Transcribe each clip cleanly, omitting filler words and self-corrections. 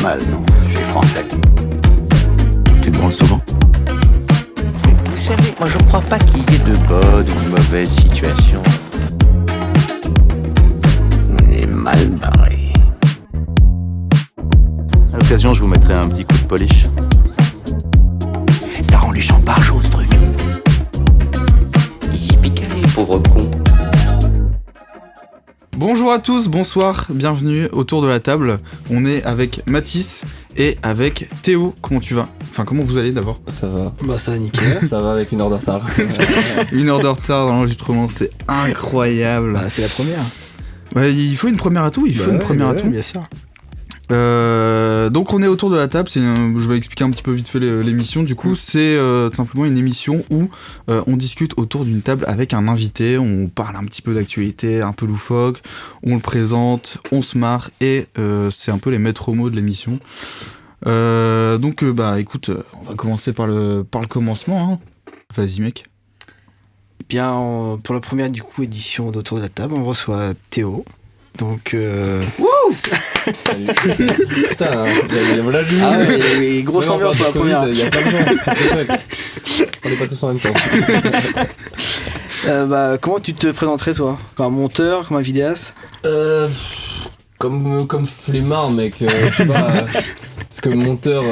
mal, non? C'est français. Tu te branles souvent? Vous savez, moi je crois pas qu'il y ait de bonnes ou de mauvaises situations. On est mal barré. À l'occasion, je vous mettrai un petit coup de polish. Ça rend les gens par chaud, ce truc. Yippee-ki-yay, pauvre con. Bonjour à tous, bonsoir, bienvenue autour de la table. On est avec Mathis et avec Théo. Comment tu vas? Enfin, comment vous allez d'abord? Ça va. Bah ça va nickel. Ça va avec une heure de retard. Une heure de retard dans l'enregistrement, c'est incroyable. Bah c'est la première. Ouais, il faut une première à tout, il faut une première à tout. Bien sûr. Donc on est autour de la table, je vais expliquer un petit peu vite fait l'émission. Du coup c'est simplement une émission où on discute autour d'une table avec un invité, on parle un petit peu d'actualité, un peu loufoque, on le présente, on se marre et c'est un peu les maîtres mots de l'émission. Donc bah écoute, on va commencer par le commencement, hein. Vas-y mec. Bien, pour la première du coup édition d'Autour de la table, on reçoit Théo. Donc Salut. Putain, il y a voilà ah ouais, et grosse ambiance pour la première. Il y a plein de gens. On est pas tous en même temps. Bah comment tu te présenterais toi? Comme un monteur, comme un vidéaste? Comme flemmard mec, je sais pas. Parce que monteur,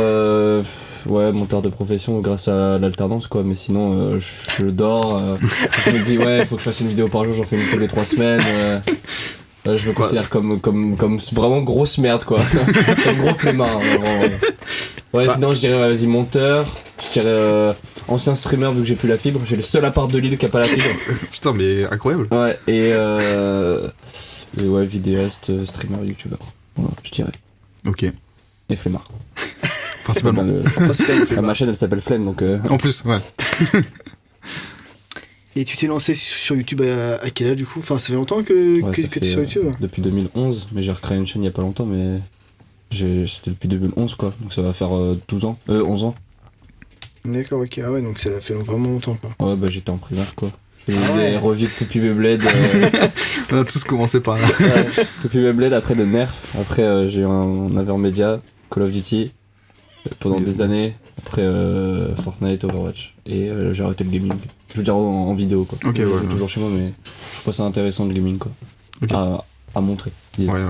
monteur de profession grâce à l'alternance quoi, mais sinon je dors, je me dis ouais faut que je fasse une vidéo par jour, j'en fais une tous les 3 semaines. Je me considère comme vraiment grosse merde quoi. Comme gros flemmard. Ouais, sinon je dirais vas-y monteur, je dirais ancien streamer vu que j'ai plus la fibre, j'ai le seul appart de Lille qui a pas la fibre. Putain mais incroyable. Ouais, et ouais, vidéaste, streamer, youtubeur. Voilà, je dirais. Ok. Et flemmard. Principalement. Ma chaîne elle s'appelle Flemme donc. En plus, ouais. Et tu t'es lancé sur YouTube à quel âge du coup? Enfin ça fait longtemps que tu es sur YouTube? Depuis 2011, mais j'ai recréé une chaîne il y a pas longtemps, mais c'était depuis 2011 quoi, donc ça va faire 11 ans. D'accord, ok, ah ouais, donc ça fait vraiment longtemps quoi. Ouais, bah j'étais en primaire quoi. J'ai des revues de Toupie Beyblade. On a tous commencé par là. Ouais, Toupie Beyblade, après de Nerf, après j'ai eu un Avermedia, Call of Duty, pendant des années, après Fortnite, Overwatch, et j'ai arrêté le gaming. Je veux dire en vidéo quoi. Okay, je joue toujours chez moi, mais je trouve pas ça intéressant le gaming quoi. Okay. À montrer. Disons. Ouais.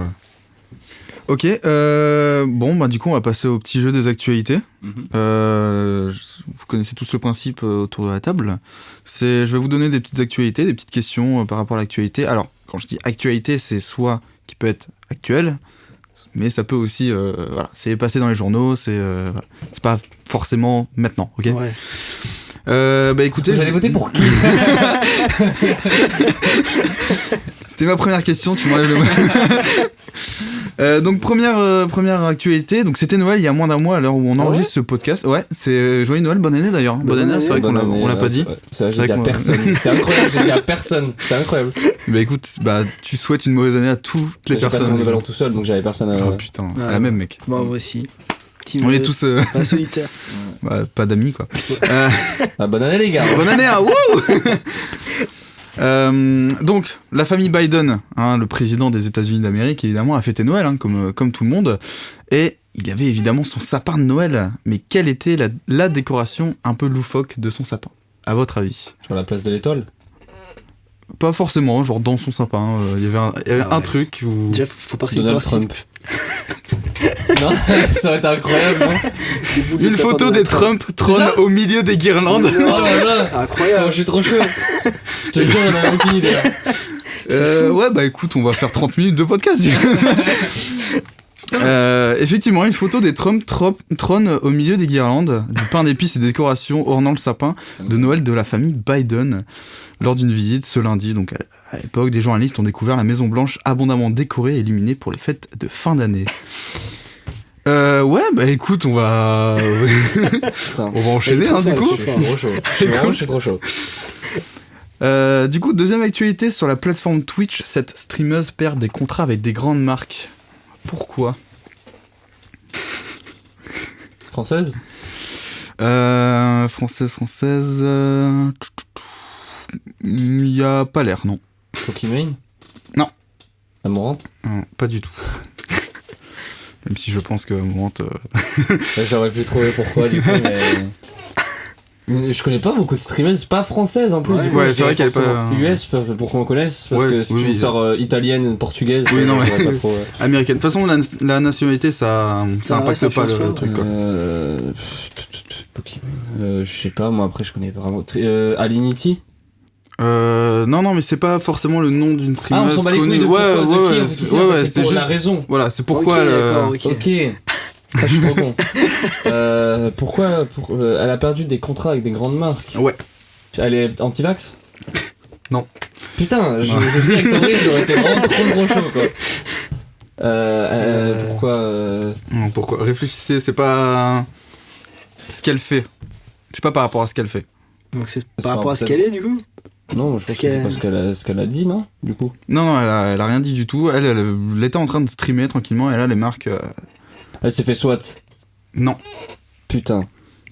Ok, bon bah du coup on va passer au petit jeu des actualités. Vous connaissez tous le principe autour de la table. Je vais vous donner des petites actualités, des petites questions par rapport à l'actualité. Alors quand je dis actualité, c'est soit qui peut être actuel, mais ça peut aussi, voilà, c'est passé dans les journaux, c'est pas forcément maintenant, ok? Ouais. Bah écoutez, vous allez voter pour qui? C'était ma première question, tu m'enlèves le donc première actualité, donc c'était Noël il y a moins d'un mois à l'heure où on enregistre ce podcast. Ouais, c'est joyeux Noël, bonne année d'ailleurs. Bonne année, c'est vrai qu'on l'a pas dit. C'est vrai, j'ai dit à personne. C'est incroyable, j'ai dit à personne. C'est incroyable. Bah écoute, tu souhaites une mauvaise année à toutes les personnes. J'ai passé mon nouvel an tout seul, donc j'avais personne à... Oh putain, à la même mec. Moi aussi. On est tous pas solitaire. Bah, pas d'amis quoi. Bonne année les gars. Bonne année, hein, wouh. Donc la famille Biden, hein, le président des États-Unis d'Amérique évidemment, a fêté Noël hein, comme tout le monde, et il y avait évidemment son sapin de Noël. Mais quelle était la décoration un peu loufoque de son sapin, à votre avis? Sur la place de l'Étoile? Pas forcément, genre dans son sapin, il y avait un truc où... Déjà faut partir Donald Trump. Non, ça aurait été incroyable, non? Une photo des Trump trône au milieu des guirlandes. Oh là là, incroyable. Je suis trop chaud. Je te jure, on a aucune idée là. Ouais, bah écoute, on va faire 30 minutes de podcast. Effectivement, une photo des Trump trône au milieu des guirlandes, du pain d'épices et des décorations ornant le sapin de Noël de la famille Biden. Lors d'une visite ce lundi, donc à l'époque, des journalistes ont découvert la Maison Blanche abondamment décorée et illuminée pour les fêtes de fin d'année. Ouais, bah écoute, on va enchaîner, hein, du coup. Je suis trop chaud. Du coup, deuxième actualité, sur la plateforme Twitch, cette streameuse perd des contrats avec des grandes marques. Pourquoi? Française? Française... Il y a pas l'air, non. Pokimane? Non. Amorante? Non, pas du tout. Même si je pense que Mourante... Ouais, j'aurais pu trouver pourquoi du coup, mais je connais pas beaucoup de streameuses, pas françaises en plus. Ouais, du coup, ouais, je c'est vrai dirais qu'elle est pas- forcément US pour qu'on connaisse, parce Ouais, que si oui, tu me oui. sors italienne, portugaise, Oui, non, j'aurais mais- pas trop. américaine. De toute façon, la nationalité, ça impacte ça pas change le pas, truc, quoi. Je sais pas, moi après je connais vraiment. Alinity. Non, mais c'est pas forcément le nom d'une Ah, on streameuse s'en bat les couilles connue. de pourquoi, de qui, c'est en fait, c'est c'est pour la juste. raison. Voilà, c'est pourquoi Ok, elle. d'accord, ok. Ok. Ah, je suis trop con. Pourquoi elle a perdu des contrats avec des grandes marques. Ouais. Elle est anti-vax? Non. Putain, je sais avec ton rire, j'aurais été vraiment trop gros chaud quoi. Pourquoi Non, pourquoi réfléchissez, c'est pas ce qu'elle fait. C'est pas par rapport à ce qu'elle fait. Donc c'est C'est par rapport à ce peut-être- qu'elle est, du coup. Non, je pense que c'est parce qu'elle a dit, non? Du coup. Non, elle a rien dit du tout. Elle était en train de streamer tranquillement et là, les marques. Elle s'est fait SWAT. Non. Putain.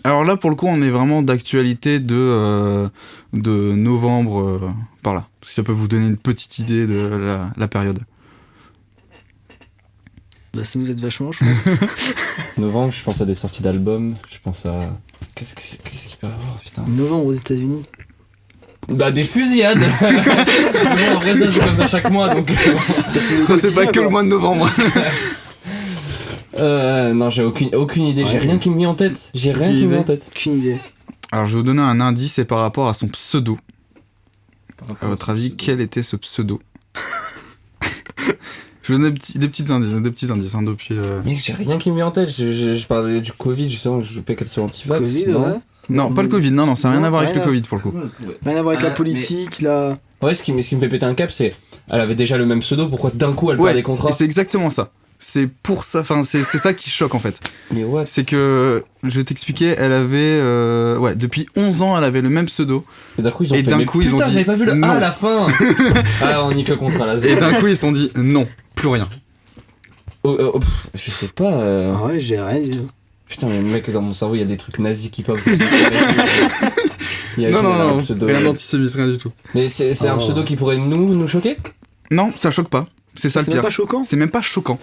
Alors là, pour le coup, on est vraiment d'actualité de novembre, par là. Si ça peut vous donner une petite idée de la période. Bah, ça nous aide vachement, je pense. Novembre, je pense à des sorties d'albums. Je pense à. Qu'est-ce qu'il peut y avoir, putain? Novembre aux États-Unis. Bah, des fusillades! Bon, après, ça, c'est comme dans chaque mois, donc. Ça, c'est pas que le mois de novembre. Non, j'ai aucune idée. J'ai Ouais. rien qui me vient en tête. J'ai rien qui me vient en tête. Aucune idée. Alors, je vais vous donner un indice, c'est par rapport à son pseudo. À votre avis, quel était ce pseudo? Je vous donne des petits indices hein, depuis. Mec, j'ai rien qui me vient en tête. Je parlais du Covid, justement, je fais qu'elle soit anti-vax. Covid, non ouais. Non, pas le Covid, non, ça n'a rien Non, à voir avec rien le à- Covid pour le coup. Rien à voir avec la Ah, politique, là. Ouais, ce qui me fait péter un cap, c'est. Elle avait déjà le même pseudo, pourquoi d'un coup elle perd des contrats? et c'est exactement ça. C'est pour ça, enfin, c'est ça qui choque en fait. Mais what? C'est que, je vais t'expliquer, elle avait. Depuis 11 ans, elle avait le même pseudo. Et d'un coup, ils ont Et fait. d'un mais coup, ils ont putain, dit j'avais pas vu le non. A à la fin! Ah, on nique le contrat là. Et d'un coup, ils se sont dit non, plus rien. Je sais pas. Ah ouais, j'ai rien vu. Putain, mais mec, dans mon cerveau, il y a des trucs nazis qui pop. Non, rien d'antisémite, rien du tout. Mais c'est un Oh. pseudo qui pourrait nous choquer? Non, ça choque pas. C'est ça le C'est même pire. pas choquant. C'est même pas choquant.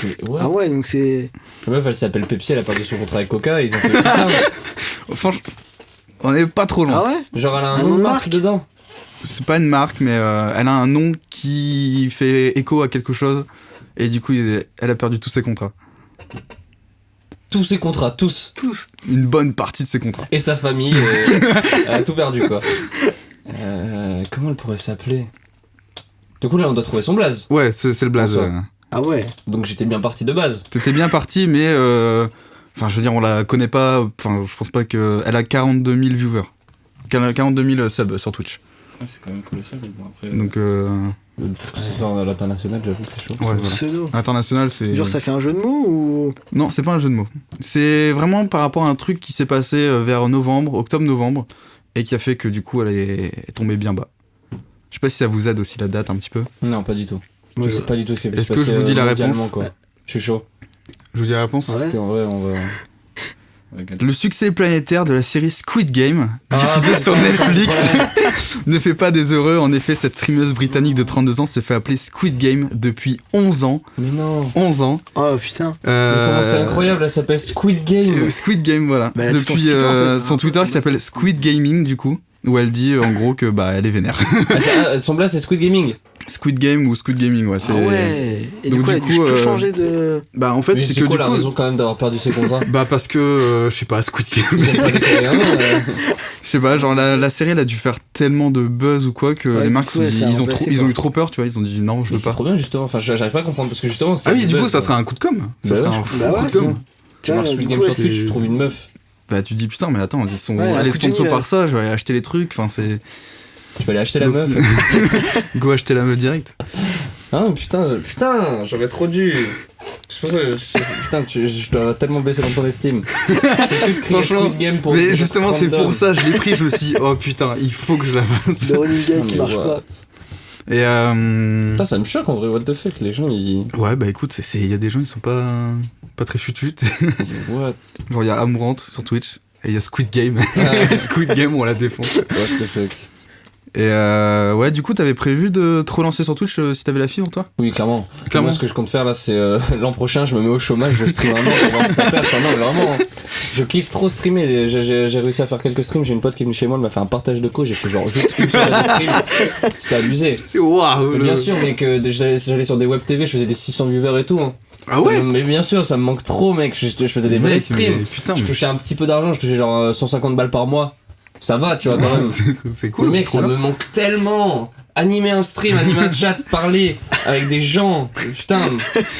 Mais what? Ah ouais, donc c'est. La meuf, elle s'appelle Pepsi, elle a perdu son contrat avec Coca, et ils ont fait putain. Franchement, on est pas trop loin. Ah ouais? Genre, elle a un Un nom nom de de marque marque dedans. C'est pas une marque, mais elle a un nom qui fait écho à quelque chose. Et du coup, elle a perdu tous ses contrats. Tous ses contrats, tous. Une bonne partie de ses contrats. Et sa famille, elle a tout perdu, quoi. Comment elle pourrait s'appeler? Du coup, là, on doit trouver son blaze. Ouais, c'est le blaze. En soi. Ah ouais. Donc, j'étais bien parti de base. T'étais bien parti, mais enfin, je veux dire, on la connaît pas. Enfin, je pense pas que. Elle a 42 000 viewers. 42 000 subs sur Twitch. C'est quand même colossal, mais bon, après. Donc, Se faire à l'international, j'avoue que c'est chaud. ouais, voilà. Pseudo. International, c'est. Genre, ça fait un jeu de mots ou. Non, c'est pas un jeu de mots. C'est vraiment par rapport à un truc qui s'est passé vers octobre-novembre, et qui a fait que du coup, elle est tombée bien bas. Je sais pas si ça vous aide aussi la date un petit peu. Non, pas du tout. Moi, Je sais pas du tout ce qui peut Est-ce se que je passer, vous dis la mondialement, réponse quoi. Je suis chaud. Je vous dis la réponse. Ouais. Parce qu'en vrai, on va. Le succès planétaire de la série Squid Game, diffusée Ah, sur putain, Netflix, ne fait pas des heureux. En effet, cette streameuse britannique de 32 ans se fait appeler Squid Game depuis 11 ans. Mais non. 11 ans. Oh putain. Mais comment c'est incroyable, elle s'appelle Squid Game. Squid Game, voilà. Bah, elle a tout Depuis en cycle, en fait. son Twitter qui s'appelle Squid Gaming, du coup, où elle dit en gros que bah elle est vénère. Son blast, c'est Squid Gaming. Squid Game ou Squid Gaming, ouais. C'est... Ah ouais. Et Donc, du coup, elle a du dû coup, tout changer de. Bah en fait, Mais c'est c'est que quoi du la coup. raison quand même d'avoir perdu ses contrats? Bah parce que, je sais pas, Squid Game. Ils aiment pas les Coréens. Je sais pas, genre la série elle a dû faire tellement de buzz ou quoi que Ouais, les marques du coup, ouais, ça a ils ont remplacé, eu quoi. trop peur, tu vois, ils ont dit non, je Mais veux c'est pas. trop bien justement. Enfin, j'arrive pas à comprendre parce que justement. Ah oui, du coup, ça serait un coup de com. Ça Bah serait ouais, un je fou Bah coup ouais. de com. Tu marches Squid du Game coup, sur c'est- Twitch, tu trouves une meuf. Bah tu dis putain, mais attends, Ouais, elle est un coup de génie, sponsor là. par ça, je vais aller acheter les trucs, enfin c'est. Je vais aller acheter la Donc- meuf. Go acheter la meuf direct. Ah putain, j'aurais trop dû. Je pense que putain, je dois tellement baisser dans ton estime. J'ai tout crié Franchement, Squid Game pour. Mais justement, c'est random. pour ça, je l'ai pris, je me suis dit, oh putain, il faut que je la fasse. Le running Putain, gag qui mais marche what? pas. Et Putain, ça me choque en vrai, what the fuck, les gens ils. ouais, bah écoute, il y a des gens, ils sont pas très fut-fut. What? Genre, il y a Amourante sur Twitch, et il y a Squid Game. Ah. Squid Game, on la défonce. What the fuck? Et ouais, du coup, t'avais prévu de te relancer sur Twitch si t'avais la fibre, toi? Oui, clairement. Clairement. Moi, ce que je compte faire là, c'est l'an prochain, je me mets au chômage, je stream un an pour voir si ça perce. Non, mais vraiment, je kiffe trop streamer. J'ai réussi à faire quelques streams. J'ai une pote qui est venue chez moi, elle m'a fait un partage de co. J'ai fait genre juste une soirée de stream. C'était abusé. C'est waouh! Mais bien sûr, mec, j'allais sur des web TV, je faisais des 600 viewers et tout. Hein. Ah ouais? Mais bien sûr, ça me manque trop, mec. Je faisais des vrais Mec, streams. mais putain, Je mais touchais un petit peu d'argent, je touchais genre 150 balles par mois. Ça va, tu vois, quand même. c'est cool. Le mec, trop ça bien. me manque tellement. Animer un stream, animer un chat, parler avec des gens. Putain,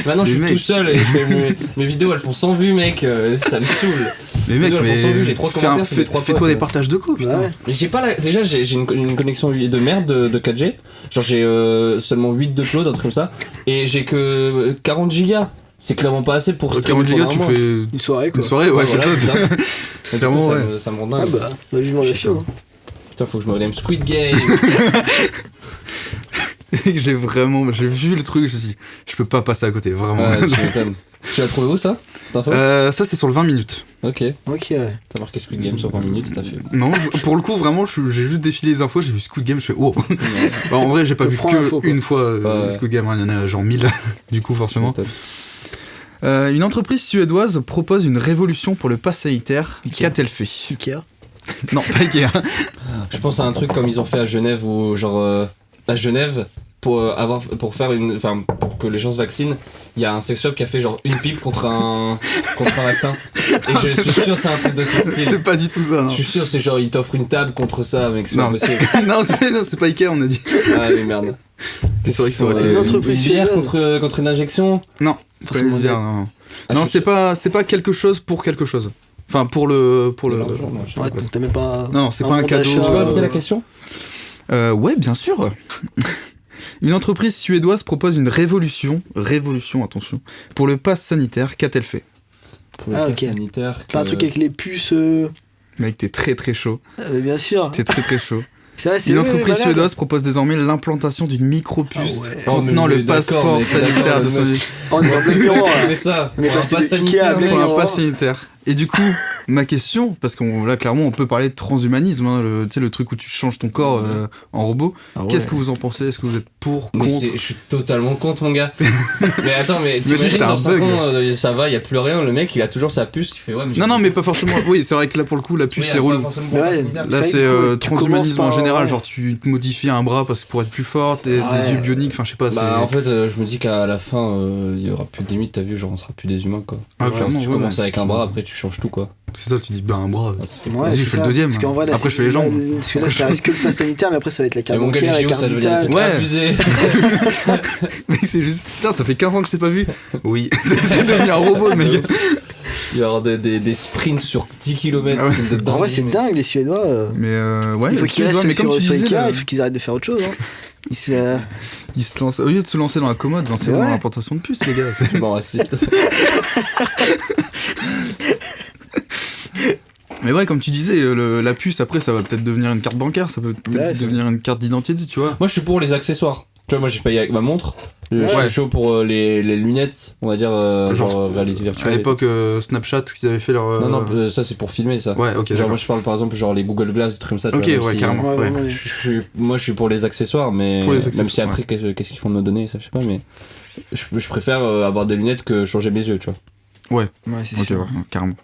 maintenant je Mais suis mec. tout seul et je fais mes vidéos, elles font 100 vues, mec. Ça me saoule. Mais mec, Elles font mais 100 vues, j'ai 3 commentaires, c'est des 3 fais-toi potes. des partages de co, putain. Ouais. Mais j'ai pas la... Déjà, j'ai une connexion de merde de 4G. Genre, j'ai seulement 8 d'upload, un truc comme ça. Et j'ai que 40 gigas. C'est clairement pas assez pour streamer 40 gigas, pendant tu un mois. fais Une soirée, quoi. une soirée, ouais, Voilà, c'est ça. Mais du Clairement, coup, ouais. ça me rend Ah dingue. bah, vivement la fibre. Putain, faut que je me redemme Squid Game. J'ai vu le truc, je me suis dit, je peux pas passer à côté, vraiment. Ouais, tu m'étonnes. Tu l'as trouvé où ça? Cette info? Ça, c'est sur le 20 minutes. Ok. Ok, ouais. T'as marqué Squid Game sur 20 minutes, t'as fait. Non, pour le coup, vraiment, j'ai juste défilé les infos, j'ai vu Squid Game, je fais oh. Bah, en vrai, j'ai pas Je vu prends que l'info, quoi. une fois Ouais. Squid Game, hein, il y en a genre 1000, du coup, forcément. Tu m'étonnes. Une entreprise suédoise propose une révolution pour le pass sanitaire. Ikea. Qu'a-t-elle fait? Ikea. Non, pas Ikea. Je pense à un truc comme ils ont fait à Genève ou genre à Genève pour pour que les gens se vaccinent, il y a un sex shop qui a fait genre une pipe contre un vaccin. Et je suis sûr c'est un truc de ce style. C'est pas du tout ça, Je non. suis sûr c'est genre ils t'offrent une table contre ça, mec, c'est pas Non. possible. non, c'est pas Ikea, on a dit. Ah mais merde. C'est vrai que ça aurait été Une entreprise bière suédoise. contre une injection. Non, Forcément pas bien, bien. non. Ah, Non, je suis c'est pas quelque chose pour quelque chose. Enfin, pour le. de l'argent, moi, je sais Ouais, pas. donc t'as même pas. Non, c'est pas un bon cadeau. d'achat, Tu peux répéter euh, la question? Ouais, bien sûr. Une entreprise suédoise propose une révolution, attention, pour le pass sanitaire. Qu'a-t-elle fait? Pour le Ah, pass ok. sanitaire. Pas un truc avec les puces. Mec, t'es très très chaud. Mais bien sûr. T'es très très chaud. C'est vrai, c'est Une eux, entreprise les malades. suédoise propose désormais l'implantation d'une micropuce Ah ouais. contenant Oh, mais le d'accord, passeport mais sanitaire d'accord, de son mais- On est en plein miroir, là. Mais ça, On est pour un passé pass de Ikea à sanitaire, Blaine mec. pour un Miroir. pass sanitaire. Et du coup, ma question, parce qu'on là clairement on peut parler de transhumanisme, hein, tu sais le truc où tu changes ton corps en robot. Ah ouais. Qu'est-ce que vous en pensez? Est-ce que vous êtes pour, Mais contre? je suis totalement contre, mon gars. Mais attends, mais Imagine, t'imagines t'as dans un 5 bug. ans, ça va, y a plus rien, le mec il a toujours sa puce, il fait ouais, mais Non, non, mais pas forcément. Oui, c'est vrai que là pour le coup, la puce c'est relou. Ouais, Là, C'est c'est vrai que tu transhumanisme commences en par- général, ouais. genre tu te modifies un bras parce que pour être plus forte, et Ouais. des yeux bioniques, enfin je sais pas. Bah c'est- en fait, je me dis qu'à la fin, il y aura plus de limite, t'as vu, genre on sera plus des humains quoi. Ah, Genre, clairement, si tu ouais, commences ouais. avec un bras, après tu changes tout quoi. C'est ça, tu dis ben un bras. Ah, ça fait Ouais, Vas-y, c'est je fais le ça. deuxième. Parce qu'en vrai, là, Après, je fais les là, jambes. Celui-là, ça reste que le pass sanitaire, mais après, ça va être la Et carte mon gars, bancaire, les la JO, carte ça veut dire des vitale. trucs Ouais. abusés. Mais c'est juste. Putain, ça fait 15 ans que je t'ai pas vu. Oui, c'est devenu un robot le mec. Il va y avoir des sprints sur 10 km Ah ouais. de En vrai, c'est dingue, les Suédois. Mais ouais, Il faut qu'ils tu vois, restent mais comme sur tu disais, Ikea, il faut qu'ils arrêtent de faire autre chose. Hein. ils se lancent, au lieu de se lancer dans la commode, lancez-vous Ouais. dans l'implantation de puces, les gars. C'est- bon raciste. Mais ouais, comme tu disais, la puce, après, ça va peut-être devenir une carte bancaire, ça peut peut-être Ouais, c'est devenir une carte d'identité, tu vois. Moi je suis pour les accessoires. Tu vois, moi j'ai payé avec ma montre. Je Ouais. suis chaud pour les lunettes, on va dire, genre réalité À virtuelle. l'époque, Snapchat, qu'ils avaient fait leur. Non, non, ça c'est pour filmer ça. Ouais, ok. Genre, d'accord. moi je parle par exemple, genre les Google Glass, des trucs comme ça. Tu Ok, vois, même ouais, si, carrément. Ouais, Ouais. vraiment, Moi je suis pour les accessoires, mais Pour les même accessoires, si après qu'est-ce qu'ils font de nos données, ça je sais pas, mais je préfère avoir des lunettes que changer mes yeux, tu vois. Ouais, c'est Ok, sûr. ouais, carrément.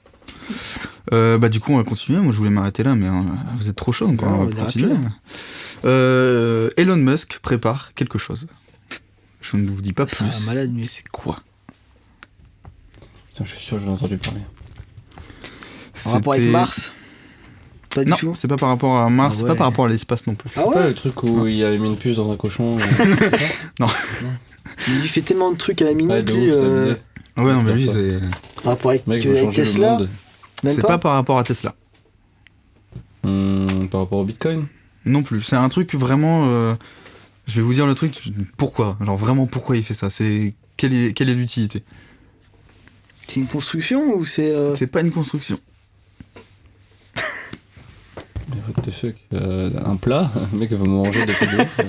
Bah du coup on va continuer, moi je voulais m'arrêter là mais vous êtes trop chaud donc Ouais, on on va est continuer. Elon Musk prépare quelque chose. Je ne vous dis pas C'est plus. un malade, lui. C'est quoi? Putain, je suis sûr que j'en ai entendu parler. En rapport avec C'était- Mars. Pas du Non, tout. c'est pas par rapport à Mars, Ah c'est ouais. pas par rapport à l'espace non plus. Ah C'est pas ouais. le truc où il avait mis une puce dans un cochon. Il fait tellement de trucs à la minute, Ouais, de lui. ouf, ça me disait. Ah ouais non mais lui Pas. c'est En rapport avec, Mec, il faut avec changer le Tesla. monde. Même c'est pas par rapport à Tesla. Par rapport au Bitcoin. Non plus, c'est un truc vraiment je vais vous dire le truc pourquoi, genre vraiment pourquoi il fait ça, c'est quelle est l'utilité. C'est une construction ou c'est. C'est pas une construction. Mais what the fuck, un plat. Le mec il veut manger des trucs de ouf.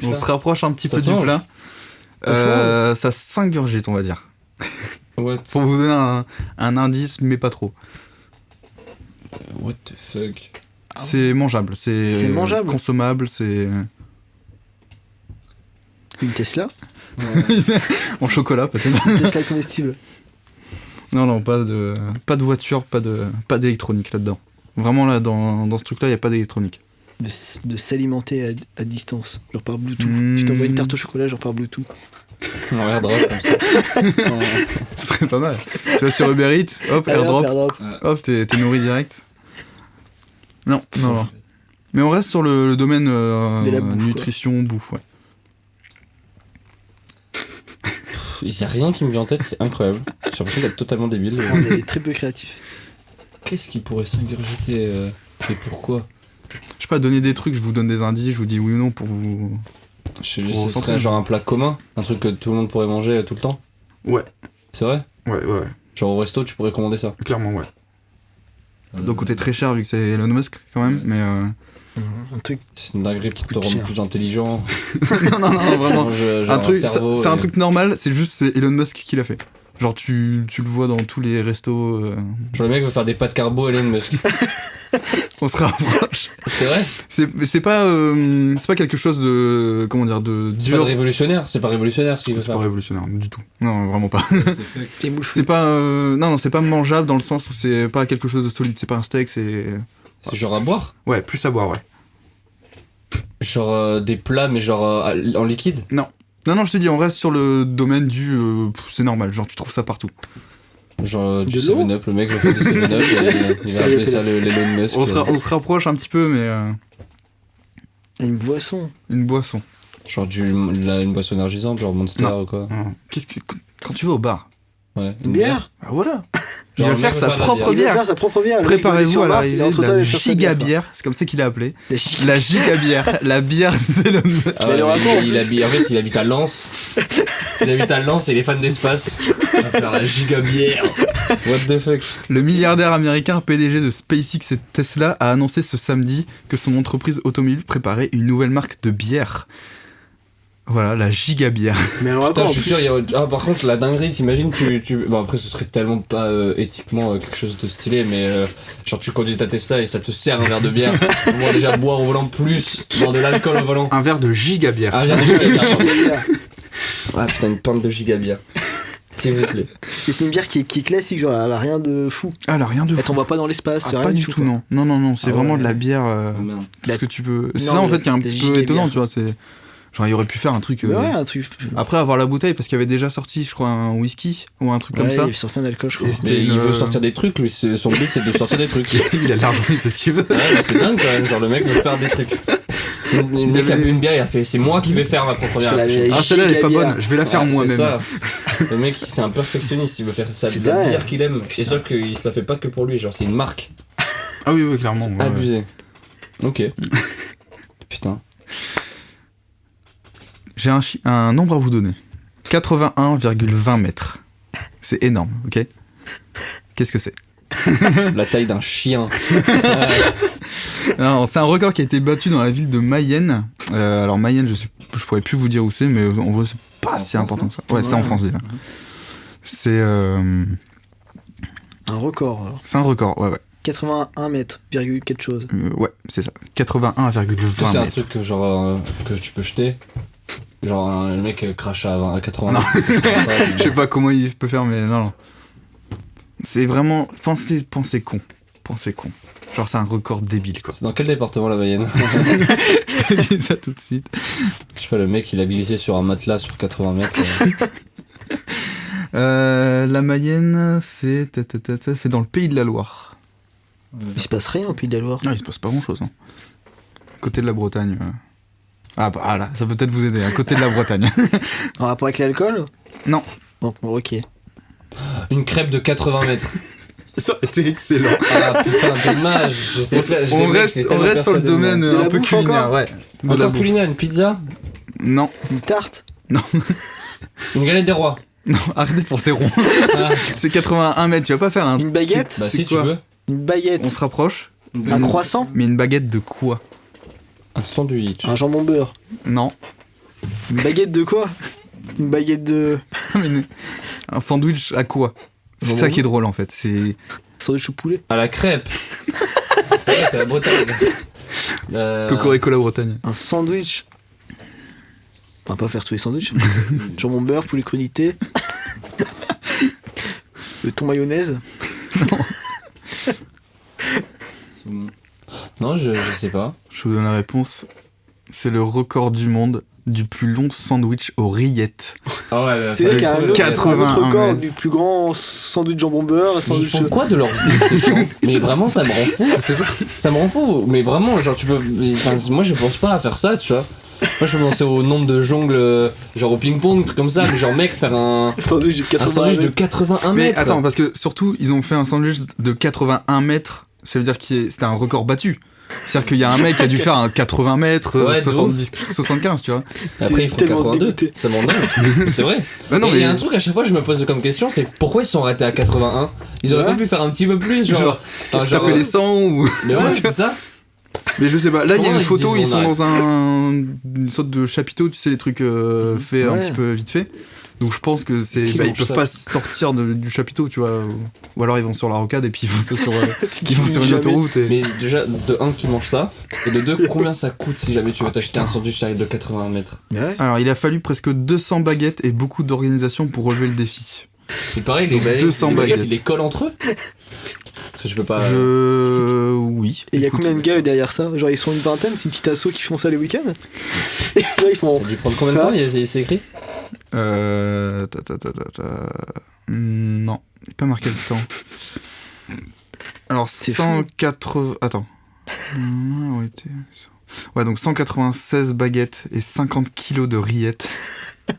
On se rapproche un petit Ça peu se du mange. plat. Ça s'ingurgite on va dire. What? Pour vous donner un indice mais pas trop. What the fuck? C'est mangeable, C'est mangeable. consommable, c'est Une Tesla. en chocolat peut-être. Une Tesla comestible. Non, pas de voiture, pas d'électronique là-dedans. Vraiment là, dans ce truc-là, il y a pas d'électronique. De s'alimenter à distance, genre par Bluetooth. Mmh. Tu t'envoies une tarte au chocolat, genre par Bluetooth. On regardera comme ça. Ce serait pas mal. Tu vas sur Uber Eats, hop, Allez, hop, airdrop, hop, t'es nourri direct. Non. Mais on reste sur le domaine De la bouffe, nutrition, bouffe, ouais. Il y a rien qui me vient en tête, c'est incroyable. J'ai l'impression d'être totalement débile. On est très peu créatifs. Qu'est-ce qui pourrait s'ingurgiter et pourquoi? Je sais pas, donner des trucs, je vous donne des indices, je vous dis oui ou non pour vous... Ce Pour serait genre un plat commun, un truc que tout le monde pourrait manger tout le temps. Ouais. C'est vrai? Ouais. Genre au resto, tu pourrais commander ça. Clairement, ouais. Donc côté très cher vu que c'est Elon Musk quand même, mais... Un truc. C'est une dinguerie pour te coûte rendre cher. plus intelligent. non, vraiment. Genre Un truc, cerveau c'est un et- truc normal, c'est juste c'est Elon Musk qui l'a fait. Genre tu le vois dans tous les restos, Genre le mec veut faire des pâtes carbo Elon Musk. on se rapproche. C'est vrai? C'est pas quelque chose de, comment dire, de C'est pas dur. révolutionnaire, c'est pas révolutionnaire ce qu'il veut C'est pas faire. révolutionnaire du tout. Non, vraiment pas. T'es moule C'est pas, non, c'est pas mangeable dans le sens où c'est pas quelque chose de solide. C'est pas un steak, c'est, C'est genre à boire? ouais, plus à boire, ouais. Genre des plats mais genre en liquide? Non, je te dis, on reste sur le domaine du, c'est normal. Genre tu trouves ça partout. Genre du De l'eau 7-Up, le mec veut faire du 7-Up et il va appeler ça l'Elon Musk. On se rapproche un petit peu, mais Une boisson. une boisson. Genre une boisson énergisante, genre Monster Non. ou quoi. Qu'est-ce que quand tu vas au bar, Ouais. Une bière. bah voilà. Il Genre, va le faire mec sa veut faire de la propre Il va bière. faire sa propre bière. Le mec va aller Préparez-vous sur à Mars, il est l'arrivée entre de toi la et faire sa giga bière. bière, c'est comme ça qu'il l'a appelé. La giga. La giga bière, la bière d'Elon Musk. Ah C'est ouais, le mais rapport, en il plus. habite, en fait, il habite à Lens. Il habite à Lens et il est fan d'espace. Il va faire la giga bière. What the fuck? Le milliardaire américain PDG de SpaceX et Tesla a annoncé ce samedi que son entreprise automobile préparait une nouvelle marque de bière. Voilà, la giga bière. Mais alors Putain, attends, en je suis plus, sûr, ah, par contre, la dinguerie, t'imagines, bon, après, ce serait tellement pas éthiquement quelque chose de stylé, mais genre, tu conduis ta Tesla et ça te sert un verre de bière. Moi, déjà, boire au volant plus, boire de l'alcool au volant. Un verre de giga bière. Ah, viens de giga bière, pardon. giga bière. Ah, putain, une pinte de giga bière. S'il vous plaît. Et c'est une bière qui est classique, genre elle a rien de fou. Ah, là, rien de Elle fou. t'envoie pas dans l'espace, Ah, c'est rien pas du tout, quoi. non. Non, c'est Ah vraiment ouais. de la bière, Oh, merde. tout ce que tu peux... C'est Non, ça, en le- fait, qui est un la petit giga peu étonnant, bière. tu vois, c'est... Genre, il aurait pu faire un truc... Mais ouais, un truc. Après avoir la bouteille, parce qu'il y avait déjà sorti, je crois, un whisky, ou un truc comme ça. Il sortait un alcool, je crois. Et c'était Mais il une- veut sortir des trucs, lui, son but c'est de sortir des trucs. Il a l'argent, il fait ce qu'il veut. Ouais, mais c'est dingue quand même, genre le mec veut faire des trucs. Le mec a bu une bière, il a fait c'est moi qui vais faire ma propre bière. Je l'avais- Ah, celle-là, elle est pas giga bière. bonne, je vais la faire Ouais, moi-même. C'est ça. Le mec, c'est un perfectionniste, il veut faire sa C'est la dingue. bière qu'il aime. C'est sûr qu'il se la fait pas que pour lui, genre c'est une marque. Ah oui, clairement. C'est ouais, ouais. abusé. Ok. Putain. J'ai un nombre à vous donner. 81,20 mètres. C'est énorme, ok? Qu'est-ce que c'est? La taille d'un chien. Alors, c'est un record qui a été battu dans la ville de Mayenne. Alors Mayenne, je pourrais plus vous dire où c'est, mais en vrai c'est pas En si France, important non que ça. Ouais, c'est en France déjà. C'est Un record, alors. un record, ouais. 81 mètres, virgule quelque chose. Ouais, c'est ça. 81,20 C'est un mètres. truc que genre que tu peux jeter. Genre le mec crache à 80. Non. Je sais pas comment il peut faire, mais non. C'est vraiment... Pensez con. Pensez con. Genre c'est un record débile, quoi. C'est dans quel département la Mayenne? Je te dis ça tout de suite. Je sais pas, le mec il a glissé sur un matelas sur 80 mètres. La Mayenne, c'est dans le Pays de la Loire. Il se passe rien au Pays de la Loire. Non, il se passe pas grand-chose. Hein. Côté de la Bretagne. Ah bah voilà, ça peut peut-être vous aider. À côté de la Bretagne. En rapport avec l'alcool? Non. Bon, ok. Une crêpe de 80 mètres. Ça aurait été excellent. Ah putain, dommage. On reste sur le domaine De la un peu bouffe culinaire, encore ouais. De la Encore bouffe. culinaire, une pizza, Non, Une tarte? une galette des rois. non, arrêtez pour ces ronds. Ah, C'est 81 mètres, tu vas pas faire un... Une baguette? bah C'est si tu quoi veux. Une baguette? On se rapproche. Un croissant? Mais une baguette de quoi? Un sandwich. Un jambon beurre? Non. Une baguette de quoi? Une baguette de... Un sandwich à quoi? C'est Jambon ça qui est drôle en fait. C'est... Sandwich au poulet? À la crêpe. Ouais, c'est la Bretagne. Cocorico la Bretagne. Un sandwich. On va pas faire tous les sandwichs. Jambon beurre, poulet crudité. Le thon mayonnaise. Non, je sais pas. Je vous donne la réponse. C'est le record du monde du plus long sandwich aux rillettes. Ah ouais, C'est-à-dire qu'il y a un autre, 81 record mètres. du plus grand sandwich jambon beurre. Mais ils Sandwich... font quoi de leur vie, ces gens? Mais vraiment, ça me rend fou. Ça me rend fou. Mais vraiment, genre, tu peux. Enfin, moi, je pense pas à faire ça, tu vois. Moi, je peux penser au nombre de jongles, genre au ping-pong, truc comme ça. Mais genre, mec, faire un Sandwich de 80 sandwich de 81 Mais mètres. attends, parce que surtout, ils ont fait un sandwich de 81 mètres. Ça veut dire que c'était un record battu. C'est-à-dire qu'il y a un mec qui a dû faire un 80 mètres, Ouais, de 70, 75, tu vois. Après, ils font tellement 82. dégoûté. Ça m'en donne. C'est vrai. Bah non, Et il y a mais un truc à chaque fois je me pose comme question, c'est pourquoi ils se sont arrêtés à 81? Ils auraient Ouais. pas pu faire un petit peu plus, genre. taper les 100 ou. Mais ouais, c'est ça. Mais je sais pas, là il y a Comment une ils se photo, disent, ils sont on dans une sorte de chapiteau, tu sais, les trucs faits un Ouais. petit peu vite fait. Donc je pense que c'est. Qui Bah, ils mange peuvent ça pas sortir du chapiteau, tu vois. Ou alors ils vont sur la rocade et puis ils vont ça sur, ils vont sur une Jamais. autoroute. Et... Mais déjà, de 1, qui mange ça, et de 2, combien ça coûte si jamais tu veux t'acheter un sandwich de 81 mètres? Ouais. Alors il a fallu presque 200 baguettes et beaucoup d'organisation pour relever le défi. C'est pareil, les baguettes, 200 les baguettes, baguettes. ils les collent entre eux? Parce que je peux pas. Oui. Et il y a Écoute, combien de gars derrière ça? Genre ils sont une vingtaine, c'est une petite asso qui font ça les week-ends. Et là ils font. Ça a dû prendre combien de Ça temps? C'est écrit? Non, il n'est pas marqué le temps. Alors, C'est 180... Attends. Ouais, donc 196 baguettes et 50 kilos de rillettes.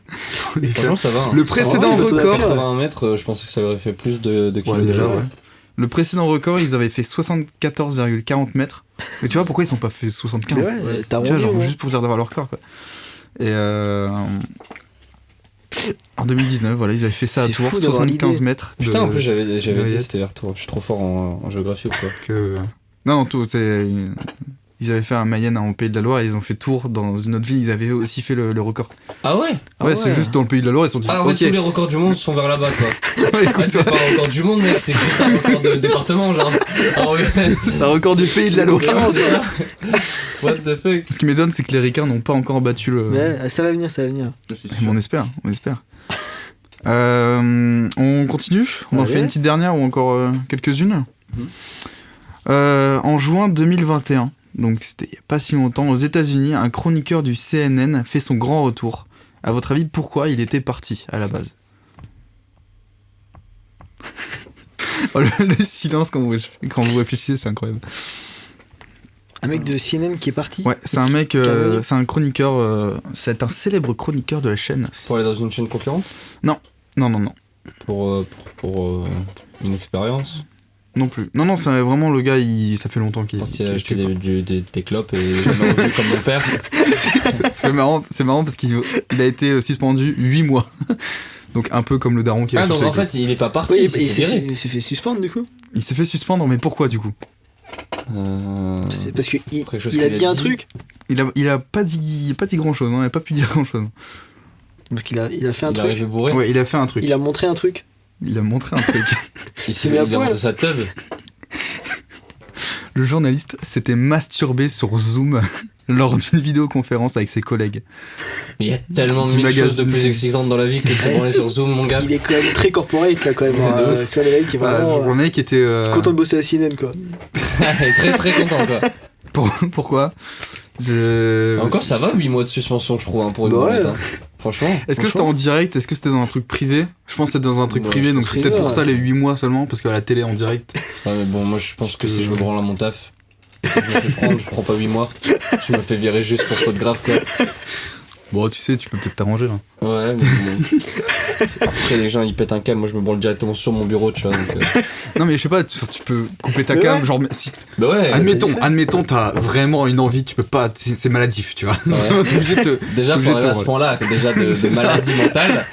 Franchement, ça va. Hein. Le précédent ouais, record... 81 mètres, je pensais que ça aurait fait plus de Ouais, kilos. déjà, ouais. Le précédent record, ils avaient fait 74,40 mètres. Mais tu vois, pourquoi ils sont pas fait 75? Mais ouais, t'as Tu vois, rendu, genre, ouais. juste pour dire d'avoir leur record, quoi. Et en 2019, voilà, ils avaient fait ça à C'est Tours, fou d'avoir 75 l'idée. mètres. Putain, en plus, j'avais de dit rillettes. c'était vers toi. Je suis trop fort en géographie ou quoi. que... Non, tout, c'est... Ils avaient fait un Mayenne en Pays de la Loire et ils ont fait Tours dans une autre ville, ils avaient aussi fait le record. Ah ouais? Ouais, c'est juste dans le Pays de la Loire, ils se sont dit, Ah, en fait, ok, tous les records du monde sont vers là-bas, quoi. écoute, Ah, c'est pas un record du monde, mec, c'est juste un record de département, genre. Ah ouais. c'est un record du Pays de la Loire. C'est ça. What the fuck? Ce qui m'étonne, c'est que les Ricains n'ont pas encore battu le... Ouais, ça va venir, ça va venir. Mais on espère, on espère. On continue? On en Allez. fait une petite dernière ou encore quelques-unes? Mhm. En juin 2021, donc c'était il n'y a pas si longtemps, aux États-Unis, un chroniqueur du CNN fait son grand retour. À votre avis, pourquoi il était parti à la base? Oh, le silence quand vous réfléchissez, c'est incroyable. Un mec de CNN qui est parti. Ouais, c'est un mec, Carrément. c'est un chroniqueur, c'est un célèbre chroniqueur de la chaîne. Pour aller dans une chaîne concurrente? Non. Pour une expérience? Non plus. Non, c'est vraiment le gars, ça fait longtemps qu'il Parti qu'il- acheter qu'il- des clopes et jamais revu comme mon père. C'est marrant parce qu'il a été suspendu 8 mois. Donc un peu comme le daron qui a Ah, donc cherché en avec fait, il est pas parti, Oui, il s'est fait virer. il s'est fait suspendre du coup. il s'est fait suspendre, mais pourquoi du coup? C'est parce qu'il quelque chose il a qu'il a dit un dit. truc. Il a pas dit grand chose, il a pas pu dire grand chose. Donc il a fait un Il est truc. arrivé bourré. Ouais, il a fait un truc. Il a montré un truc. Il a montré un truc. Il s'est mis à mis poil. dans sa teub. Le journaliste s'était masturbé sur Zoom lors d'une vidéoconférence avec ses collègues. Mais il y a tellement Du mille magazine. choses de plus excitantes dans la vie que de se branler sur Zoom, mon gars. Il est quand même très corporate là quand même. Ouais, de Tu vois le mec qui est Voilà, vraiment le mec était... content de bosser à CNN quoi. Il est très très content, quoi. Pourquoi Encore, ça va, 8 mois de suspension, je trouve, hein, pour une Bah ouais. branlette, hein. Franchement. Est-ce que c'était en direct? Est-ce que c'était dans un truc privé? Je pense que c'était dans un truc Ouais, privé, je donc pense c'est peut-être privé, pour ça ouais. les 8 mois seulement, parce qu'à la télé en direct. Ouais, mais bon, moi je pense que si je me branle à mon taf, si je me fais prendre, je prends pas 8 mois. Je me fais virer juste pour faute grave, quoi. Bon, tu sais, tu peux peut-être t'arranger là. Ouais, mais bon. Après, les gens ils pètent un câble, moi je me branle directement sur mon bureau, tu vois. Donc, Non, mais je sais pas, tu peux couper ta Mais cam, ouais. genre, si Bah ouais, admettons, t'as vraiment une envie, tu peux pas, c'est maladif, tu vois. Ouais. T'es obligé de déjà obligé faut de arriver à te- ce point-là, déjà de C'est ça. maladie mentale.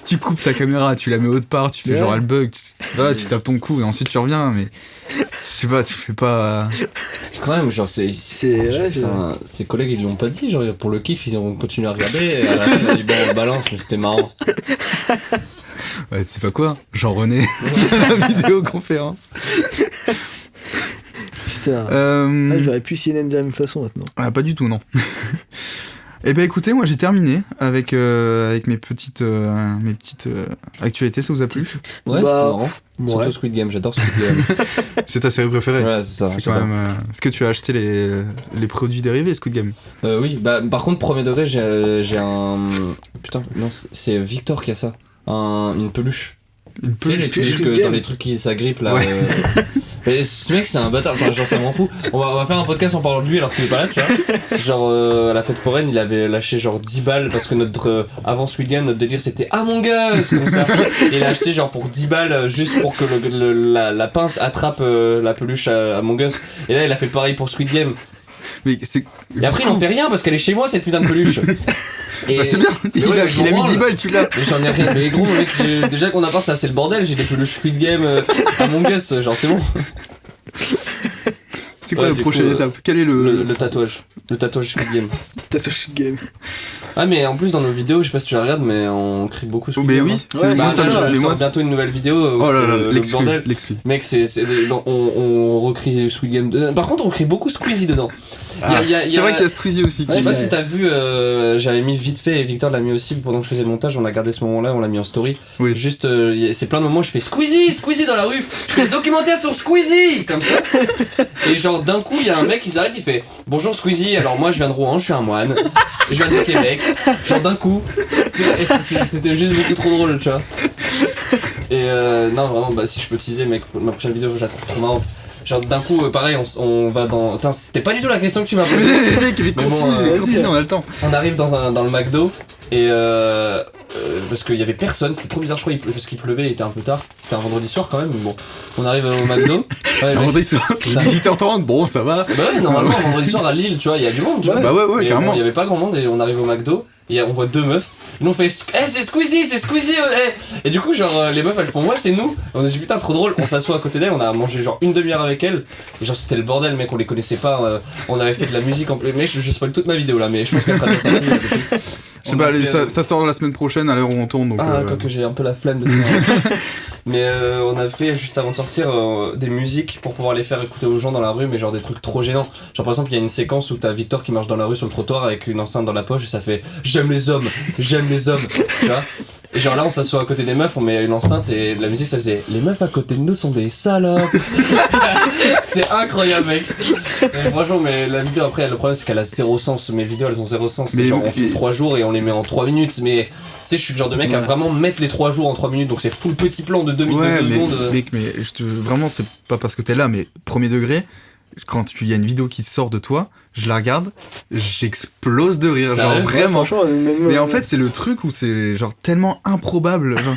tu coupes ta caméra, tu la mets autre part, tu fais Ouais. genre elle bug, voilà, tu tapes ton coup et ensuite tu reviens, mais je sais pas, tu fais pas. Quand même, genre, C'est ouais, enfin, ses collègues ils l'ont pas dit, genre pour le kiff ils ont continué à regarder et à la fin ils ont dit bon on balance, mais c'était marrant. Ouais, tu sais pas quoi, Jean-René, la vidéoconférence. Putain. J'aurais pu CNN de la même façon maintenant. Ah, pas du tout, non. Eh ben écoutez, moi j'ai terminé avec mes petites actualités, ça vous a plu? Ouais, Bah, c'était marrant. ouais. Surtout Squid Game, j'adore Squid Game. C'est ta série préférée? Ouais, c'est ça. C'est quand même. Est-ce que tu as acheté les produits dérivés Squid Game? Oui, bah par contre, premier degré, j'ai un. Putain, non, c'est Victor qui a ça. Une peluche. Une Tu sais, les peluche peluches que dans les trucs qui s'agrippent là. Ouais. Mais ce mec, c'est un bâtard. Enfin, genre, ça m'en fout. On va faire un podcast en parlant de lui alors qu'il est pas là, tu vois. Genre, à la fête foraine, il avait lâché genre 10 balles parce que notre. Avant Squid Game, notre délire c'était Among Us, comme ça. Et il a acheté genre pour 10 balles juste pour que la pince attrape la peluche à Among Us. Et là, il a fait le pareil pour Squid Game. Mais c'est. Et après, il en fait rien parce qu'elle est chez moi, cette putain de peluche. Et... Bah c'est bien, Mais il ouais, a je m'en mis branle. 10 balles, tu l'as. Mais j'en ai rien. Mais gros, mec, déjà qu'on appart, ça c'est le bordel. J'ai des peluches Squid Game Among Us, genre c'est bon. C'est quoi Ouais, la du prochaine coup, étape? Quel est le tatouage. Le tatouage Squid Game. Tatouage Game. Ah, mais en plus, dans nos vidéos, je sais pas si tu la regardes, mais on crie beaucoup Squid Oh, mais Game. oui, hein. c'est Ouais, moi bah, ça ça, me je mais sors moi bientôt une nouvelle vidéo où oh là c'est là, le l'exclu, bordel. l'exclu. Mec, on recrie Squid Game. Par contre, on crie beaucoup Squeezie dedans. C'est vrai qu'il y a Squeezie aussi. Je sais qui- pas si t'as vu, j'avais mis vite fait et Victor l'a mis aussi pendant que je faisais le montage. On a gardé ce moment-là, on l'a mis en story. Oui. Juste, c'est plein de moments où je fais Squeezie dans la rue. Je fais des documentaires sur Squeezie comme ça. Et genre d'un coup, il y a un mec qui s'arrête, il fait bonjour Squeezie. Alors moi, je viens de Rouen, je suis un moine. Je viens du Québec. Genre d'un coup. Et c'était juste beaucoup trop drôle, tu vois. Et non, vraiment, bah si je peux teaser, mec, ma prochaine vidéo, je la trouve trop marrante. Genre d'un coup, pareil, on va dans. Attends, c'était pas du tout la question que tu m'as posée. Mais bon, continue, on a le temps. On arrive dans le McDo et parce qu'il y avait personne, c'était trop bizarre, je crois, parce qu'il pleuvait, il était un peu tard. C'était un vendredi soir quand même, mais bon. On arrive au McDo. Ouais, C'est un mec, vendredi soir, ça- 18h30, bon ça va. Bah ouais, normalement, vendredi soir à Lille, tu vois, il y a du monde, tu vois. Bah ouais, Et carrément. bon, il y avait pas grand monde et on arrive au McDo et on voit deux meufs. Et nous on fait c'est Squeezie, Et du coup, genre, les meufs elles font ouais, c'est nous. On a dit putain, trop drôle. On s'assoit à côté d'elles, on a mangé genre une demi-heure avec elles. Et genre, c'était le bordel, mec, on les connaissait pas. On avait fait de la musique en plus. Mec, je spoil toute ma vidéo là, mais je pense qu'elle sera déjà sortie. Je sais pas, allez, ça sort la semaine prochaine à l'heure où on tourne. Donc, Ah, quoi que j'ai un peu la flemme de ça. Mais on a fait juste avant de sortir des musiques pour pouvoir les faire écouter aux gens dans la rue, mais genre des trucs trop gênants. Genre par exemple, il y a une séquence où t'as Victor qui marche dans la rue sur le trottoir avec une enceinte dans la poche et ça fait j'aime les hommes, tu vois. Et genre là, on s'assoit à côté des meufs, on met une enceinte et la musique ça faisait les meufs à côté de nous sont des salopes. C'est incroyable, mec. Et franchement, mais la vidéo après, le problème c'est qu'elle a zéro sens. Mes vidéos elles ont zéro sens. C'est Mais genre on oui, filme 3 jours et on les met en 3 minutes, mais. Tu sais, je suis le genre de mec à vraiment mettre les 3 jours en 3 minutes, donc c'est full petit plan de 2 minutes, ouais, 2 mais, secondes. mec, mais vraiment, c'est pas parce que t'es là, mais premier degré, quand il y a une vidéo qui sort de toi, je la regarde, j'explose de rire, genre Sérieux? vraiment. Franchement, Mais en fait, c'est le truc où c'est genre tellement improbable. Genre,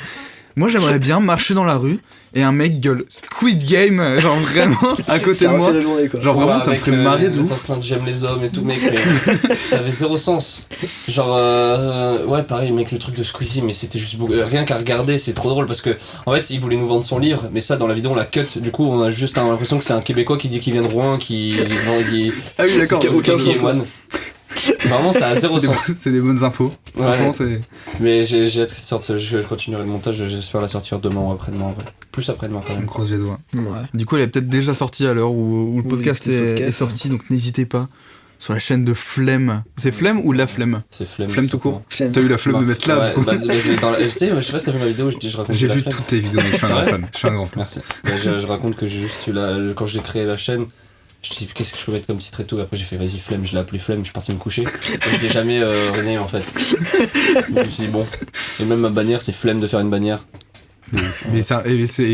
moi, j'aimerais bien marcher dans la rue et un mec gueule Squid Game, genre vraiment à côté ça de moi. refait la journée quoi. Genre vraiment, Ouais, ça me avec ferait marrer de les ouf. enceintes j'aime les hommes et tout, mec, mais ça avait zéro sens. Genre, ouais, pareil, mec, le truc de Squeezie, mais c'était juste rien qu'à regarder, c'est trop drôle parce que en fait, il voulait nous vendre son livre, mais ça, dans la vidéo, on l'a cut. Du coup, on a juste l'impression que c'est un Québécois qui dit qu'il vient de Rouen, qui Ah oui, d'accord. qui est moine. Vraiment, ça a zéro C'est sens. c'est des bonnes infos. Ouais. Franchement, c'est. Mais j'ai hâte qu'il sorte, je continuerai le montage, j'espère la sortir demain ou après-demain, en vrai. Plus après-demain quand On même. croise les doigts. Ouais. Du coup, elle est peut-être déjà sortie à l'heure où le Oui, podcast petit podcast, est sorti, donc n'hésitez pas sur la chaîne de Flemme. C'est Flemme ou La Flemme? C'est flemme. Flemme tout court. Flemme. T'as eu la flemme de mettre là, Ouais, du coup. bah, je sais pas si t'as vu ma vidéo où je raconte J'ai la vu flemme. toutes tes vidéos, je suis un grand Ouais. fan. Je suis un grand fan. Merci. Je raconte que j'ai juste quand j'ai créé la chaîne, je me suis dit qu'est-ce que je peux mettre comme titre et tout. Après j'ai fait vas-y Flemme, je l'ai appelé Flemme, je suis parti me coucher. Et je l'ai jamais rené en fait. Donc, je me suis dit bon. Et même ma bannière c'est Flemme de faire une bannière. Mais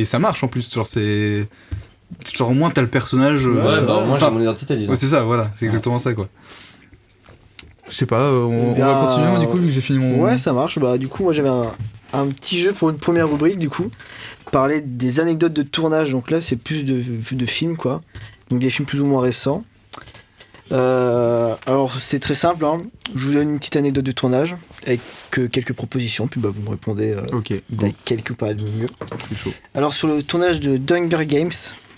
ça marche en plus. Genre, c'est. Genre, au moins, t'as le personnage. Ouais, bah au moins j'ai enfin, mon identité disons. ouais, c'est ça, voilà. C'est exactement ça, quoi. Je sais pas, on Eh bien, va continuer, moi, du coup, vu que j'ai fini mon. Ouais, ça marche. Bah, du coup, moi j'avais un petit jeu pour une première rubrique, du coup. Parler des anecdotes de tournage. Donc là, c'est plus de films, quoi. Donc des films plus ou moins récents. Alors, c'est très simple. Hein. Je vous donne une petite anecdote de tournage avec quelques propositions. Puis bah, vous me répondez Ok, go. avec quelques ou pas le mieux. Je suis chaud. Alors, sur le tournage de Hunger Games,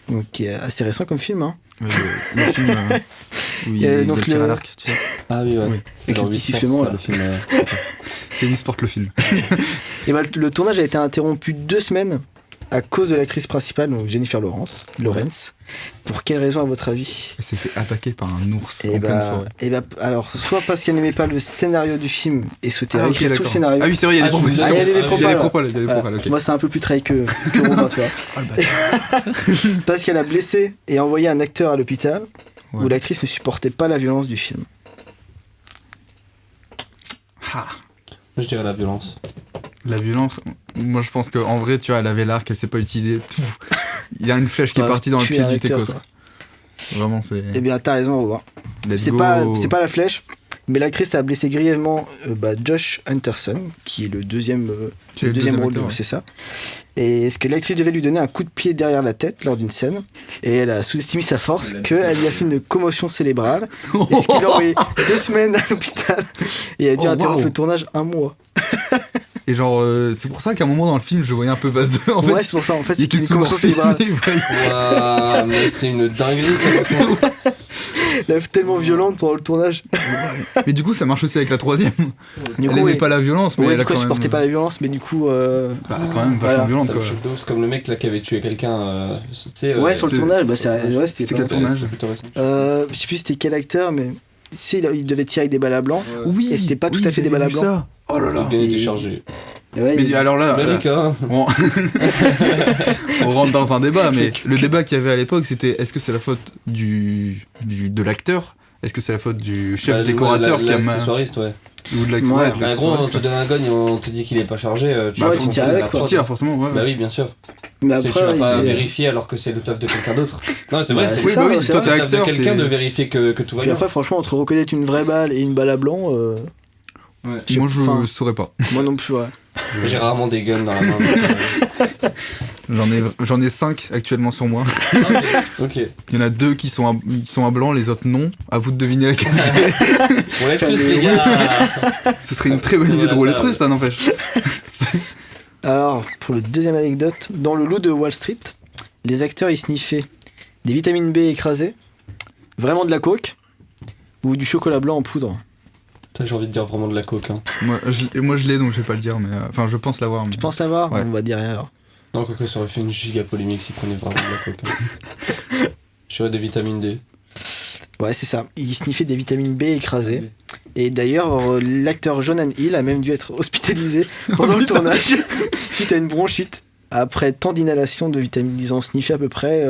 donc, qui est assez récent comme film, hein. Le film où il donc doit tirer le- à l'arc, tu sais. Ah oui ouais. Oui. Avec Genre le petit 800, sifflement, ça, là. le film. C'est Wii Sport le film. Et bah, le tournage a été interrompu 2 semaines à cause de l'actrice principale, donc Jennifer Lawrence. Pour quelle raison, à votre avis? Elle s'est fait attaquer par un ours Et en pleine forêt. alors, soit parce qu'elle n'aimait pas le scénario du film et souhaitait Ah, ok, réécrire tout le d'accord. scénario. Ah oui, c'est vrai, il y a des propositions. il y a des propals, Il y a des alors. propals, Voilà. ok. Moi, c'est un peu plus trahi que Romain, tu vois. Parce qu'elle a blessé et envoyé un acteur à l'hôpital Ouais. où l'actrice ne supportait pas la violence du film. Je dirais la violence. La violence, moi je pense qu'en vrai, tu vois, elle avait l'arc, elle s'est pas utilisée. Il y a une flèche qui est Bah, partie dans le tuer pied un du acteur, Técos. quoi. Vraiment, c'est. Eh bien, t'as raison, Romain. Let's C'est go. pas la flèche, mais l'actrice a blessé grièvement Josh Hunterson, qui est le deuxième, Qui est le deuxième rôle, acteur, ouais. c'est ça. Et est-ce que l'actrice devait lui donner un coup de pied derrière la tête lors d'une scène, et elle a sous-estimé sa force, qu'elle lui a fait une commotion cérébrale, et ce qui l'a envoyé 2 semaines à l'hôpital, et a dû Oh, interrompre waouh. le tournage 1 mois. Et genre, c'est pour ça qu'à un moment dans le film, je voyais un peu vaseux. En Ouais, fait, c'est pour ça, en fait, il y a c'est qui une commotion cérébrale. Waouh, mais c'est une dinguerie ça. Elle est tellement violente pendant le tournage. Mais du coup, ça marche aussi avec la troisième. Du Elle coup, aimait oui. pas la violence, mais Ouais, elle du a coup, elle quand même. supportait pas la violence, mais du coup. Bah, quand même Voilà. vachement violente Ça quoi. me choque de ouf, comme le mec là qui avait tué quelqu'un. Tu sais, Ouais, sur le c'était- tournage, bah, ouais, c'était c'était pas- quel tournage C'était plutôt récent. Je sais plus c'était quel acteur, mais tu sais, il devait tirer avec des balles à blanc. Oui, Et c'était pas tout à fait des j'avais balles à vu blanc. ça. Oh là là. Il était Et- chargé. Et ouais, Mais il- alors là, Malika. on... on rentre dans un débat, mais le débat qu'il y avait à l'époque, c'était est-ce que c'est la faute de l'acteur? Est-ce que c'est la faute du chef décorateur qui a l'accessoiriste, ouais. ou de Ouais. l'acteur? En gros, on te donne un gun et on te dit qu'il est pas chargé. Tu Bah, vas tu foncer tires de avec, la quoi. Tu prod. tires forcément, ouais. Bah oui, bien sûr. Mais Tu sais, après, tu vas ouais, pas c'est- vérifier alors que c'est le taf de quelqu'un d'autre. Non, c'est vrai, Bah, c'est c'est Oui, ça, bah oui, c'est toi vrai. t'es le taf de acteur. quelqu'un t'es- de vérifier que tout va Puis bien. après, franchement, entre reconnaître une vraie balle et une balle à blanc, Moi enfin- je saurais pas. moi non plus, ouais. J'ai rarement des guns dans la main. J'en ai 5 actuellement sur moi. Ok. Il y en a 2 qui sont à blanc, les autres non. À vous de deviner laquelle c'est. On lève tous les gars. Ce serait une très bonne idée de rouler truc, ça n'empêche. Alors, pour le deuxième anecdote, dans le loup de Wall Street, les acteurs ils sniffaient des vitamines B écrasées, vraiment de la coke, ou du chocolat blanc en poudre. Putain, j'ai envie de dire vraiment de la coke. Hein. Moi je l'ai donc je vais pas le dire, mais enfin je pense l'avoir. mais- Tu penses savoir? Ouais. On va dire rien alors. Non, quoique ça aurait fait une giga polémique s'ils prenaient vraiment de la coke. Hein. J'aurais des vitamines D. Ouais, c'est ça. Ils sniffaient des vitamines B écrasées. Et d'ailleurs, l'acteur Jonathan Hill a même dû être hospitalisé pendant le tournage suite à une bronchite. Après tant d'inhalation de vitamines, ils ont sniffé à peu près,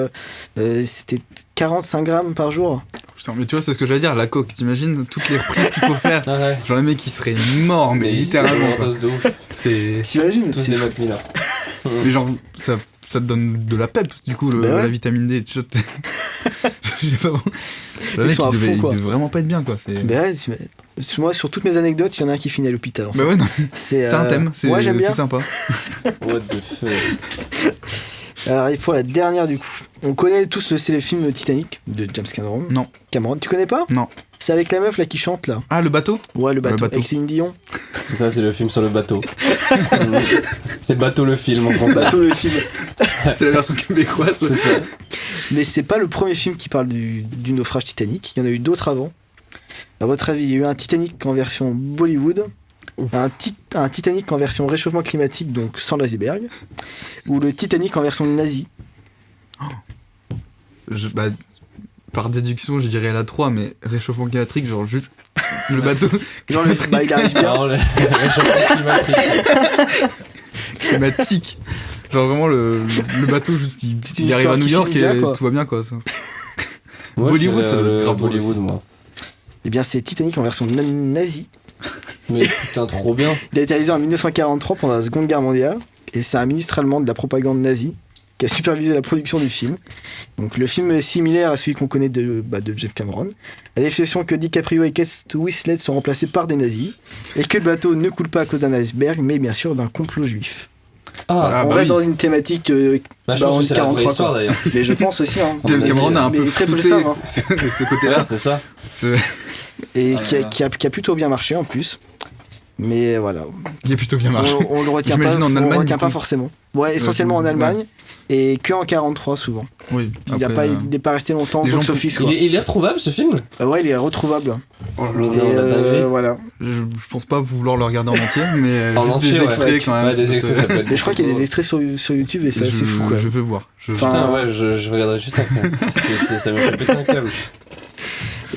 c'était 45 grammes par jour. Putain, mais tu vois, c'est ce que j'allais dire, la coke, t'imagines toutes les reprises qu'il faut faire. Ah ouais. Genre, le mec qui serait mort, mais littéralement. Quoi. Dose de ouf. C'est. T'imagines? Tous C'est des fou. Mac Miller. Mais genre, ça te donne de la pep, du coup, Bah ouais. la vitamine D. Je sais pas. Le Ils mec, sont à il devait, fond, quoi. il devait vraiment pas être bien, quoi. C'est. Ben ouais, moi, sur toutes mes anecdotes, il y en a un qui finit à l'hôpital. En fait. Bah ouais, non, C'est c'est un thème, c'est Ouais, j'aime bien. c'est sympa. What the fuck. Alors, et pour la dernière, du coup, on connaît tous c'est le film Titanic de James Cameron. Non. Cameron, tu connais pas? Non. C'est avec la meuf là qui chante là. Ah, le bateau? Ouais, le bateau. bateau. Avec Céline Dion. C'est ça, c'est le film sur le bateau. C'est Bateau le film en français. Bateau le film. C'est la version québécoise. C'est ça. Mais c'est pas le premier film qui parle du naufrage Titanic. Il y en a eu d'autres avant. À votre avis, il y a eu un Titanic en version Bollywood, un Titanic en version réchauffement climatique, donc sans l'iceberg, ou le Titanic en version nazie. Bah, par déduction, je dirais la 3, mais réchauffement climatique, genre juste le bateau Genre, bah, il arrive bien. Alors, le réchauffement climatique. climatique. Genre vraiment le bateau, juste, C'est une il arrive histoire à New qui York finit bien, et quoi. tout va bien, quoi. Ça. Moi, je Bollywood, dirais, ça doit être grave drôle Bollywood, aussi. moi. Eh bien, c'est Titanic en version nazie. Mais putain, trop bien. Il a été réalisé en 1943 pendant la Seconde Guerre mondiale, et c'est un ministre allemand de la propagande nazie qui a supervisé la production du film. Donc le film est similaire à celui qu'on connaît de James Cameron, à l'exception que DiCaprio et Kate Winslet sont remplacés par des nazis, et que le bateau ne coule pas à cause d'un iceberg, mais bien sûr d'un complot juif. Ah, On bah reste oui. dans une thématique bah, je bah, pense en que c'est la vraie 43, histoire quoi. d'ailleurs. mais je pense aussi, hein. James Cameron a un Mais peu très peu le flouté savent, hein. ce côté-là. Ouais, c'est ça. Et Ah qui a, là là. qui a plutôt bien marché en plus. Mais voilà, Il a plutôt bien marché. on le retient pas, J'imagine en on le Allemagne, retient du pas coup. forcément. Ouais, essentiellement en ouais. Allemagne et que en 43 souvent. Oui. Il n'est pas resté longtemps au les gens box office quoi. Il est retrouvable ce film? Ouais, il est retrouvable. Oh Et la dinguerie. voilà. je pense pas vouloir le regarder en entier, mais En juste entier, des ouais. extraits quand même. Ouais, des extraits, ça peut être. Mais je crois qu'il y a des extraits sur YouTube et c'est assez fou quoi. Je veux voir. Enfin, Putain, ouais, je regarderai juste après. Ça me fait péter un câble.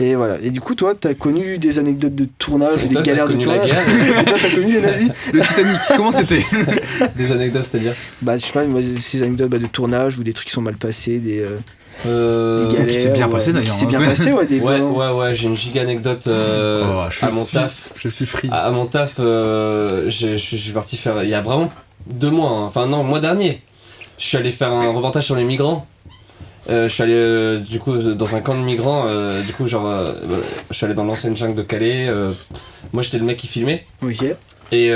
Et voilà. Et du coup, toi, t'as connu des anecdotes de tournage, Et des toi, galères t'as de connu la tournage. guerre Et toi, t'as connu les nazis? Le Titanic, comment c'était? Des anecdotes, c'est-à-dire Bah, je sais pas, moi, ces anecdotes de tournage ou des trucs qui sont mal passés, des Euh. galères. qui s'est bien ouais, passé, d'ailleurs, Qui s'est hein. bien passé, ouais, des bons- Ouais, j'ai une giga anecdote à mon taf. Je suis free. À mon taf, je suis parti faire. Il y a vraiment 2 mois, hein. Enfin non, le mois dernier. Je suis allé faire un reportage sur les migrants. Je suis allé du coup dans un camp de migrants. Je suis allé dans l'ancienne jungle de Calais. Moi j'étais le mec qui filmait. Ok. Et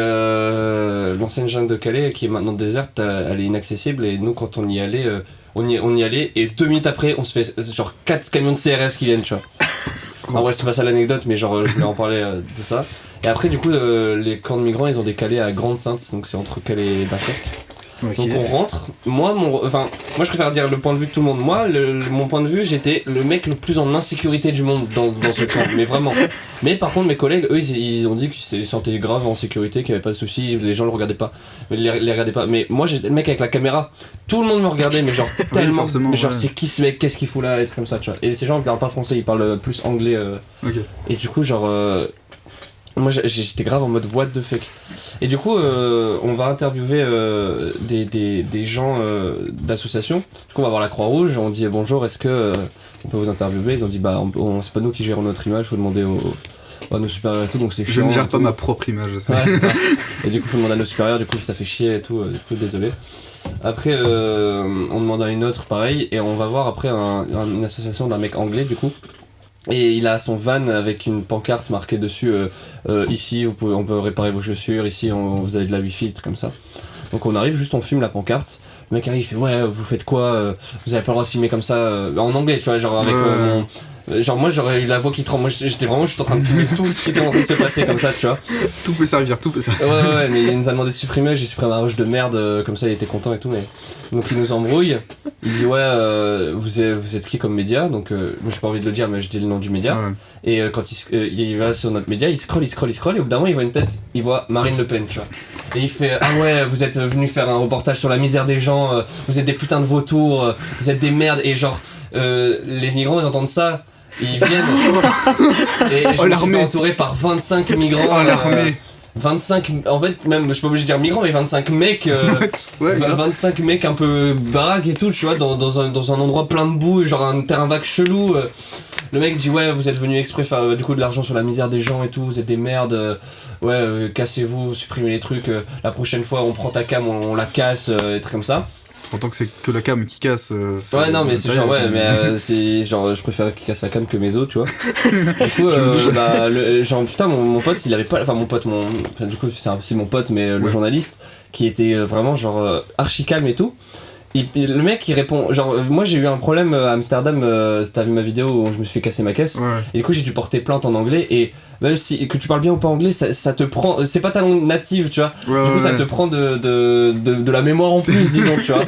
l'ancienne jungle de Calais qui est maintenant déserte, elle est inaccessible. Et nous quand on y allait, on y allait. Et 2 minutes après, on se fait genre 4 camions de CRS qui viennent, tu vois. En vrai, c'est pas ça l'anecdote, mais genre je voulais en parler de ça. Et après, du coup, les camps de migrants, ils ont des Calais à Grande-Sainte, donc c'est entre Calais et Dunkerque. Ok. Donc on rentre. Moi, je préfère dire le point de vue de tout le monde. Moi, mon point de vue, j'étais le mec le plus en insécurité du monde dans ce camp, mais vraiment. Mais par contre, mes collègues, eux, ils ont dit qu'ils se sentaient grave en sécurité, qu'il n'y avait pas de soucis, les gens le regardaient pas. Mais les regardaient pas. Mais moi, j'étais le mec avec la caméra. Tout le monde me regardait, mais genre tellement. forcément, mais genre, ouais. c'est qui ce mec, qu'est-ce qu'il fout là, et trucs comme ça, tu vois. Et ces gens, ils parlent pas français, ils parlent plus anglais. Ok. Et du coup, genre. Moi j'étais grave en mode what the fuck. Et du coup on va interviewer des gens d'associations. Du coup on va voir la Croix-Rouge, on dit bonjour, est-ce que on peut vous interviewer? Ils ont dit bah c'est pas nous qui gérons notre image, faut demander à nos supérieurs et tout, donc c'est Je chiant. ne gère et pas tout. ma propre image. Ouais, c'est ça. Et du coup faut demander à nos supérieurs, du coup ça fait chier et tout, du coup désolé. Après on demande à une autre pareil, et on va voir après une association d'un mec anglais du coup. Et il a son van avec une pancarte marquée dessus ici on peut réparer vos chaussures, ici vous avez de la wifi, trucs comme ça. Donc on arrive, juste on filme la pancarte. Le mec arrive, il fait ouais vous faites quoi, vous avez pas le droit de filmer comme ça en anglais, tu vois, genre avec genre moi j'aurais eu la voix qui tremble, moi j'étais en train de filmer tout ce qui était en train de se passer comme ça, tu vois. Tout peut servir, tout peut servir. Ouais, mais il nous a demandé de supprimer, j'ai supprimé un rush de merde, comme ça il était content et tout, mais. Donc il nous embrouille, il dit ouais, vous êtes qui comme média, donc moi j'ai pas envie de le dire, mais je dis le nom du média, Ouais. et quand il va sur notre média, il scrolle, et au bout d'un moment il voit une tête, il voit Marine Le Pen, tu vois. Et il fait ah ouais, vous êtes venu faire un reportage sur la misère des gens, vous êtes des putains de vautours, vous êtes des merdes, et genre les migrants ils entendent ça. Ils viennent et je me suis fait entouré par 25 migrants. L'armée. 25, en fait, même, je suis pas obligé de dire migrants, mais 25 mecs, Ouais, 25 mecs un peu baraques et tout, tu vois, dans un endroit plein de boue, genre un terrain vague chelou. Le mec dit, ouais, vous êtes venus exprès faire du coup de l'argent sur la misère des gens et tout, vous êtes des merdes, cassez-vous, supprimez les trucs, la prochaine fois on prend ta cam, on la casse, et trucs comme ça. En tant que c'est que la cam qui casse. Ouais, non, mais c'est genre, ouais, mais c'est genre, je préfère qu'il casse la cam que mes os, tu vois. Du coup, genre, putain, mon pote, il avait pas. Enfin, du coup, c'est mon pote, mais le journaliste, qui était vraiment, genre, archi calme et tout. Le mec il répond, genre moi j'ai eu un problème à Amsterdam, t'as vu ma vidéo où je me suis fait casser ma caisse, Ouais. et du coup j'ai dû porter plainte en anglais, et même si que tu parles bien ou pas anglais, ça te prend, c'est pas ta langue native, tu vois, du coup ça te prend de la mémoire en plus, disons, tu vois.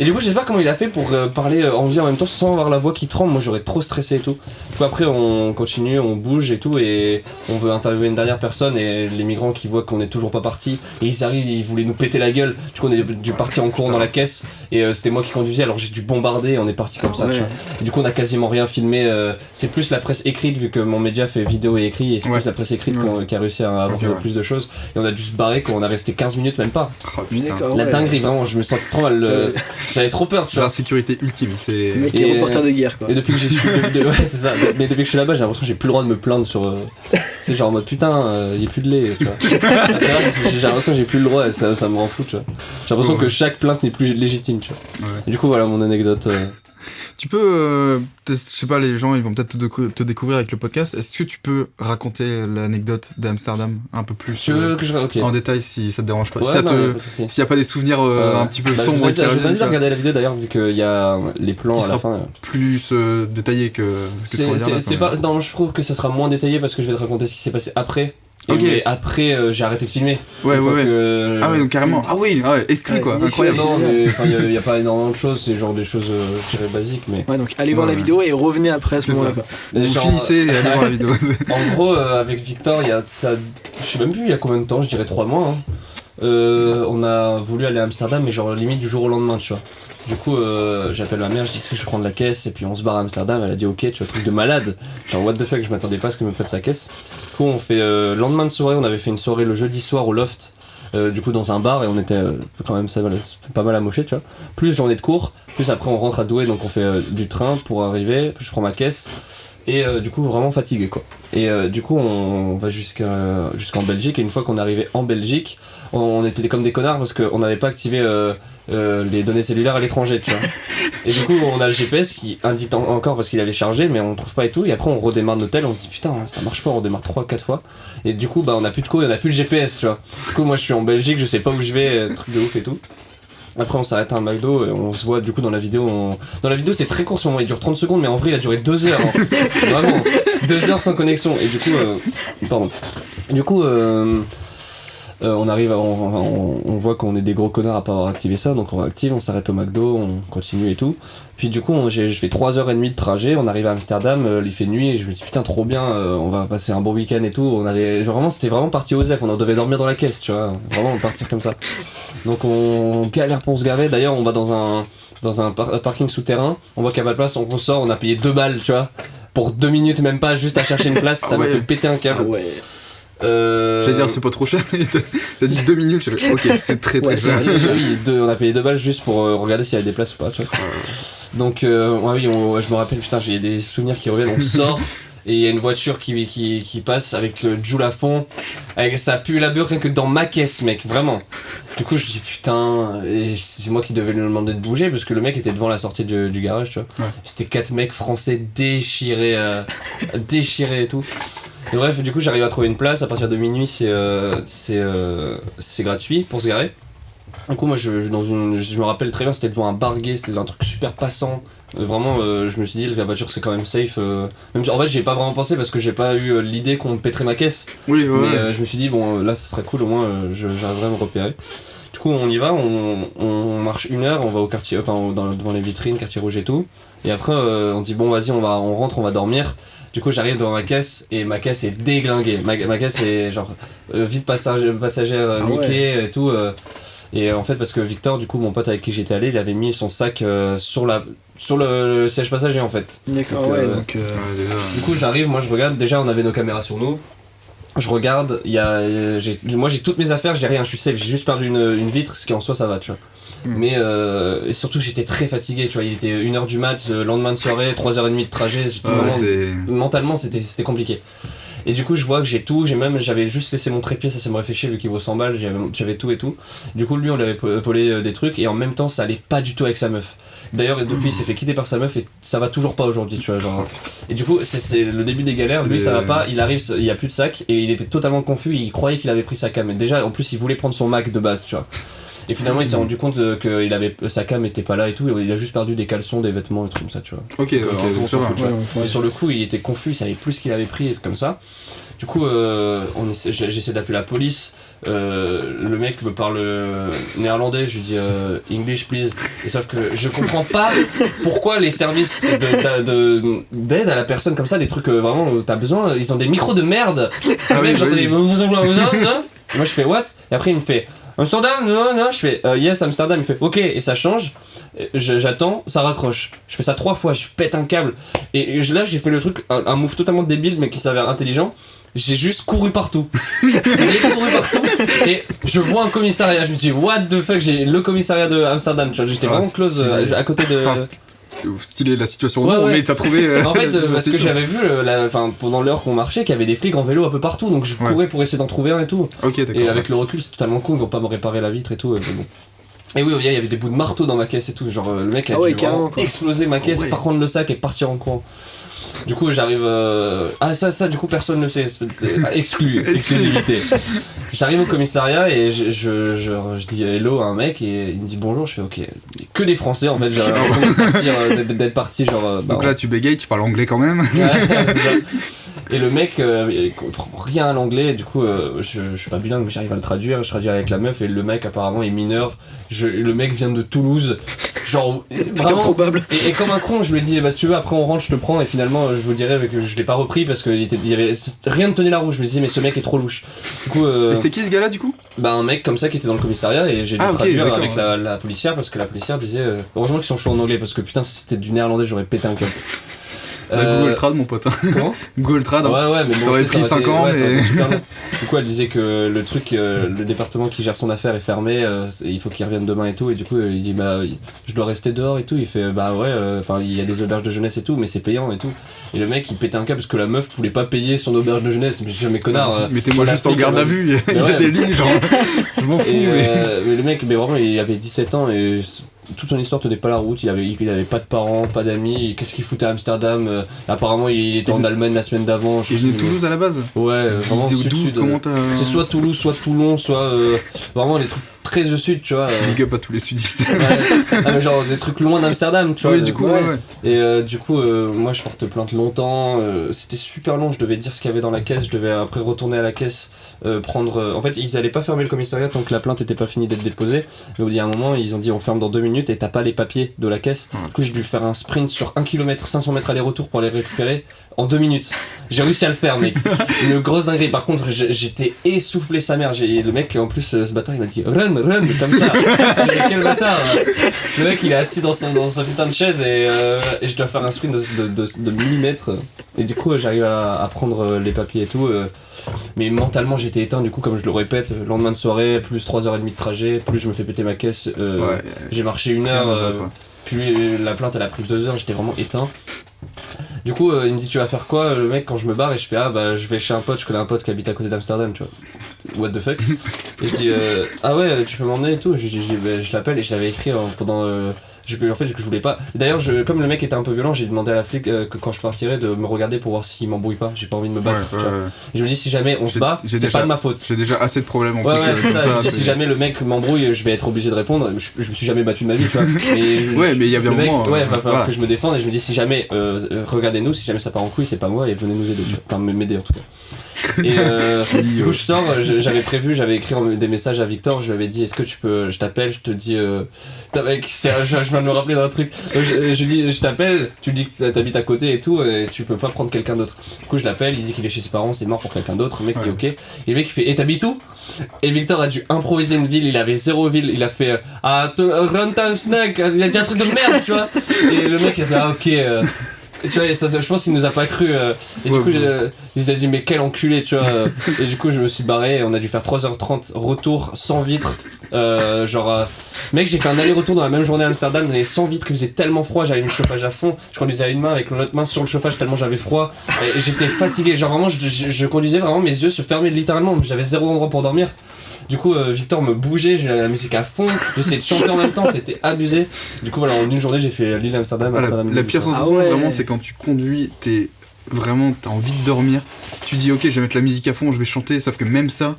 Et du coup je sais pas comment il a fait pour parler anglais en même temps sans avoir la voix qui tremble, moi j'aurais trop stressé et tout. Du coup après on continue, on bouge et tout, et on veut interviewer une dernière personne, et les migrants qui voient qu'on est toujours pas parti, et ils arrivent, ils voulaient nous péter la gueule, du coup on est dû partir en courant dans la caisse. Et c'était moi qui conduisais, alors j'ai dû bombarder, on est parti comme ça, tu vois. Et du coup on a quasiment rien filmé, c'est plus la presse écrite, vu que mon média fait vidéo et écrit, et c'est plus la presse écrite qui a réussi à avoir plus de choses. Et on a dû se barrer quand on a resté 15 minutes, même pas. Oh, putain. La dinguerie, vraiment, je me sentais trop mal, j'avais trop peur, tu vois. La sécurité ultime, c'est. Le mec qui est reporter de guerre quoi. Et depuis que j'ai su, ouais c'est ça, mais depuis que je suis là-bas, j'ai l'impression que j'ai plus le droit de me plaindre sur. C'est genre en mode putain, y a plus de lait, tu vois. J'ai l'impression que j'ai plus le droit, et ça me rend fou, tu vois. J'ai l'impression que chaque plainte n'est plus légitime, tu vois. Ouais. Et du coup voilà mon anecdote. Tu peux, je sais pas, les gens ils vont peut-être te découvrir avec le podcast. Est-ce que tu peux raconter l'anecdote d'Amsterdam un peu plus Tu veux que je ok. en détail si ça te dérange pas? Ouais, Si ça non, te- y a pas de souci. S'il y a pas des souvenirs un petit peu Bah, sombres qui je vous reviennent, invite tu à vois, regarder la vidéo d'ailleurs, vu qu'il y a les plans Qui à la sera fin. plus détaillé que ce qu'on va dire là, C'est quand pas, non, je trouve que ça sera moins détaillé parce que je vais te raconter ce qui s'est passé après. Ok. Mais après, j'ai arrêté de filmer. Ouais, Une ouais, fois ouais. que- Ah ouais, donc carrément. Ah oui, exclu quoi, incroyable. Non, mais il n'y a pas énormément de choses, c'est genre des choses, je dirais, basiques. Mais Ouais, donc allez voir la Ouais. vidéo et revenez après à ce C'est moment-là. ça. Quoi. mais Vous genre, finissez et allez voir la vidéo. En gros, avec Victor, il y a ça, je sais même plus il y a combien de temps, je dirais 3 mois. Hein. On a voulu aller à Amsterdam, mais genre limite du jour au lendemain, tu vois. Du coup, j'appelle ma mère, je dis est-ce que je vais prendre la caisse, et puis on se barre à Amsterdam. Elle a dit ok, tu vois, truc de malade. Genre what the fuck, je m'attendais pas à ce qu'elle me prête sa caisse. Du coup, on fait lendemain de soirée, on avait fait une soirée le jeudi soir au Loft. Du coup dans un bar et on était quand même pas mal amochés, tu vois. Plus journée de cours, plus après on rentre à Douai, donc on fait du train pour arriver, puis je prends ma caisse et du coup vraiment fatigué quoi. Et du coup on va jusqu'en Belgique, et une fois qu'on est arrivé en Belgique, on était comme des connards parce qu'on n'avait pas activé les données cellulaires à l'étranger, tu vois. Et du coup on a le GPS qui indique encore parce qu'il avait chargé, mais on trouve pas et tout, et après on redémarre l'hôtel, on se dit putain ça marche pas, on redémarre 3-4 fois, et du coup bah on a plus de code, on a plus le GPS, tu vois. Du coup moi je suis en Belgique, je sais pas où je vais, truc de ouf et tout. Après on s'arrête à un McDo et on se voit du coup dans la vidéo. Dans la vidéo c'est très court ce moment, il dure 30 secondes, mais en vrai il a duré 2 heures. Hein. Vraiment, 2 heures sans connexion. Et du coup, pardon. Du coup, on arrive, on voit qu'on est des gros connards à pas avoir activé ça, donc on réactive, on s'arrête au McDo, on continue et tout. Puis du coup, je fais 3h30 de trajet, on arrive à Amsterdam, il fait nuit, et je me dis putain trop bien, on va passer un bon week-end et tout. On avait, genre vraiment, c'était vraiment parti aux F, on devait dormir dans la caisse, tu vois, vraiment partir comme ça. Donc on galère pour se garer, d'ailleurs on va dans un parking souterrain, on voit qu'il n'y a pas de place, on ressort, on a payé 2 balles, tu vois, pour 2 minutes même pas, juste à chercher une place, ça m'a ouais. fait péter un câble. Ah ouais. J'allais dire c'est pas trop cher, mais t'as dit 2 minutes, j'ai fait ok, c'est très Ouais, cher. Oui, on a payé 2 balles juste pour regarder s'il y avait des places ou pas, tu vois. Donc, ouais, oui, je me rappelle, putain, j'ai des souvenirs qui reviennent, on sort. Et il y a une voiture qui passe avec le Joule à fond, avec ça pue la beurre rien que dans ma caisse, mec, vraiment. Du coup je dis putain, et c'est moi qui devais lui demander de bouger parce que le mec était devant la sortie du garage, tu vois. Ouais. C'était 4 mecs français déchirés et tout. Et bref, du coup j'arrive à trouver une place, à partir de minuit c'est gratuit pour se garer. Du coup moi je me rappelle très bien, c'était devant un bar gay, c'était un truc super passant. Vraiment je me suis dit la voiture c'est quand même safe, même si, en fait j'y ai pas vraiment pensé parce que j'ai pas eu l'idée qu'on me pèterait ma caisse. Oui, ouais. Mais je me suis dit bon là ça serait cool, au moins j'arriverai à me repérer. Du coup on y va, on marche 1 heure, on va au quartier, enfin devant les vitrines, quartier rouge et tout. Et après on dit bon vas-y on rentre, on va dormir. Du coup j'arrive devant ma caisse et ma caisse est déglinguée. Ma caisse est genre vide passagère niquée et tout. Et en fait parce que Victor, du coup mon pote avec qui j'étais allé, il avait mis son sac sur le siège passager en fait. D'accord, Donc, ouais, Ouais, déjà. Du coup j'arrive, moi je regarde, déjà on avait nos caméras sur nous. Je regarde, moi j'ai toutes mes affaires, j'ai rien, je suis safe, j'ai juste perdu une vitre, ce qui en soi ça va, tu vois. Mais et surtout j'étais très fatigué, tu vois, il était 1h du mat, lendemain de soirée, 3h30 de trajet, j'étais Ouais, vraiment, c'est... mentalement c'était compliqué. Et du coup je vois que j'ai tout, j'avais juste laissé mon trépied, ça me réfléchit vu qu'il vaut 100 balles, j'avais tout et tout. Du coup lui on lui avait volé des trucs et en même temps ça allait pas du tout avec sa meuf. D'ailleurs depuis il s'est fait quitter par sa meuf et ça va toujours pas aujourd'hui, tu vois, genre. Et du coup c'est le début des galères, lui ça va pas, il arrive, il y a plus de sac et il était totalement confus, il croyait qu'il avait pris sa cam. Et déjà en plus il voulait prendre son Mac de base, tu vois. Et finalement il s'est rendu compte que sa cam était pas là et tout, et il a juste perdu des caleçons, des vêtements et trucs comme ça, tu vois. Ok, on donc ça s'en va. fout, tu vois. Ouais. Et sur le coup il était confus, il savait plus ce qu'il avait pris et comme ça. Du coup j'essaie d'appeler la police, le mec me parle néerlandais, je lui dis English please, et sauf que je comprends pas pourquoi les services d'aide à la personne comme ça, des trucs vraiment où t'as besoin, ils ont des micros de merde. Ah Le mec oui, j'entendais oui. moi je fais what, et après il me fait Amsterdam, non, je fais yes Amsterdam, il fait ok, et ça change, j'attends, ça raccroche, je fais ça 3 fois, je pète un câble, et là j'ai fait le truc, un move totalement débile mais qui s'avère intelligent. J'ai juste couru partout. Et je vois un commissariat, je me dis what the fuck, j'ai le commissariat de Amsterdam, tu vois, j'étais vraiment close à côté de... Enfin, c'est stylé la situation, Ouais, non, ouais. mais t'as trouvé... En fait, parce que c'est chaud. j'avais vu pendant l'heure qu'on marchait qu'il y avait des flics en vélo un peu partout, donc je courais pour essayer d'en trouver un et tout. Ok, d'accord. Et avec le recul, c'est totalement con, ils vont pas me réparer la vitre et tout, mais bon. Et oui, il y avait des bouts de marteau dans ma caisse et tout, genre le mec a dû carrément, vraiment quoi. exploser ma caisse, par contre le sac et partir en courant. Du coup j'arrive ça du coup personne ne sait, exclusivité. J'arrive au commissariat et je dis hello à un mec et il me dit bonjour, je fais ok, que des français en fait, j'ai l'impression d'être parti genre Donc là tu bégayes, tu parles anglais quand même. Ouais, c'est ça. Et le mec, il comprend rien à l'anglais, et du coup, je suis pas bilingue, mais j'arrive à le traduire. Je traduis avec la meuf, et le mec, apparemment, est mineur. Le mec vient de Toulouse. Genre, vraiment. Improbable. Et comme un con, je lui ai dit, bah si tu veux, après on rentre, je te prends. Et finalement, je vous dirais que je l'ai pas repris parce qu'il y avait rien ne tenait la route. Je me disais, mais ce mec est trop louche. Du coup, Et c'était qui ce gars-là du coup? bah un mec comme ça qui était dans le commissariat, et j'ai dû traduire d'accord, avec la policière parce que la policière disait, heureusement qu'ils sont chauds en anglais parce que putain, si c'était du néerlandais, j'aurais pété un câble. Google Trad, mon pote. Comment? Google Trad. Ouais, mais bon, ça aurait pris 5 ans, ouais, ça aurait mais. été super long. Du coup, elle disait que le truc, le département qui gère son affaire est fermé, il faut qu'il revienne demain et tout. Et du coup, il dit, bah, je dois rester dehors et tout. Il fait, bah ouais, enfin, il y a des auberges de jeunesse et tout, mais c'est payant et tout. Et le mec, il pétait un câble parce que la meuf voulait pas payer son auberge de jeunesse. Mais je dis, mais connard. Mettez-moi juste en garde à vue, il y a des lignes, genre. Je m'en fous, mais le mec, mais vraiment, il avait 17 ans et toute son histoire tenait pas la route. Il avait pas de parents, pas d'amis. Qu'est-ce qu'il foutait à Amsterdam? Apparemment, il était en Allemagne la semaine d'avant. Il venait de Toulouse à la base? Ouais, vraiment sud-sud. Comment t'as. C'est soit Toulouse, soit Toulon, soit vraiment des trucs très au sud, tu vois. Big up à tous les sudistes. Ouais. Ah, mais genre des trucs loin d'Amsterdam, tu vois. Oui, du coup, ouais. Et du coup, moi je porte plainte longtemps. C'était super long, je devais dire ce qu'il y avait dans la caisse. Je devais après retourner à la caisse, prendre. En fait, ils allaient pas fermer le commissariat tant que la plainte était pas finie d'être déposée. Mais au bout d'un moment, ils ont dit on ferme dans 2 minutes et t'as pas les papiers de la caisse. Du coup, j'ai dû faire un sprint sur 1 km, 500 mètres aller-retour pour les récupérer en 2 minutes. J'ai réussi à le faire, mec. Une grosse dinguerie. Par contre, j'étais essoufflé sa mère. Le mec, en plus, ce bâtard, il m'a dit run, comme ça. Mais quel bâtard. Le mec, il est assis dans sa putain de chaise et je dois faire un sprint de millimètres. Et du coup, j'arrive à prendre les papiers et tout. Mais mentalement, j'étais éteint. Du coup, comme je le répète, lendemain de soirée, plus 3h30 de trajet, plus je me fais péter ma caisse. J'ai marché 1 heure. Puis la plainte, elle a pris 2 heures. J'étais vraiment éteint. Du coup, il me dit tu vas faire quoi le mec quand je me barre, et je fais ah bah je vais chez un pote, je connais un pote qui habite à côté d'Amsterdam, tu vois. What the fuck. Et je dis ah ouais tu peux m'emmener et tout. Je l'appelle et je l'avais écrit pendant en fait je voulais pas. D'ailleurs comme le mec était un peu violent, j'ai demandé à la flic que quand je partirais de me regarder pour voir s'il m'embrouille pas. J'ai pas envie de me battre. Tu vois. Et je me dis si jamais on se bat, c'est pas de ma faute. J'ai déjà assez de problèmes en plus. Ouais c'est ça. Je dis si jamais le mec m'embrouille, je vais être obligé de répondre. Je me suis jamais battu de ma vie, tu vois. Ouais mais il y a bien un moment. Ouais, va falloir que je me défende, et je me dis si jamais regardez-nous, si jamais ça part en couille, c'est pas moi, et venez nous aider, enfin m'aider en tout cas. Et du coup je sors, j'avais écrit des messages à Victor, je lui avais dit est-ce que tu peux, je t'appelle, je te dis mec, je viens de me rappeler d'un truc. Je dis je t'appelle, tu dis que t'habites à côté et tout, et tu peux pas prendre quelqu'un d'autre. Du coup je l'appelle, il dit qu'il est chez ses parents, c'est mort pour quelqu'un d'autre. Le mec dit ok, et le mec il fait et t'habites où? Et Victor a dû improviser une ville, il avait 0 ville, il a fait run town snack, il a dit un truc de merde, tu vois. Et le mec il a fait ok. Tu vois, ça, je pense qu'il nous a pas cru. Et du coup, il s'est dit, mais quel enculé, tu vois. Et du coup, je me suis barré. Et on a dû faire 3h30 retour sans vitre. Mec, j'ai fait un aller-retour dans la même journée à Amsterdam. Mais sans vitre, il faisait tellement froid. J'avais mis le chauffage à fond. Je conduisais à une main avec l'autre main sur le chauffage tellement j'avais froid. Et j'étais fatigué. Genre, vraiment, je conduisais vraiment, mes yeux se fermaient littéralement. J'avais 0 endroit pour dormir. Du coup, Victor me bougeait. J'avais la musique à fond. J'essayais de chanter en même temps. C'était abusé. Du coup, voilà, en une journée, j'ai fait Lille, Amsterdam. La pire sensation, vraiment, c'est quand tu conduis, t'as envie de dormir, tu dis ok je vais mettre la musique à fond, je vais chanter, sauf que même ça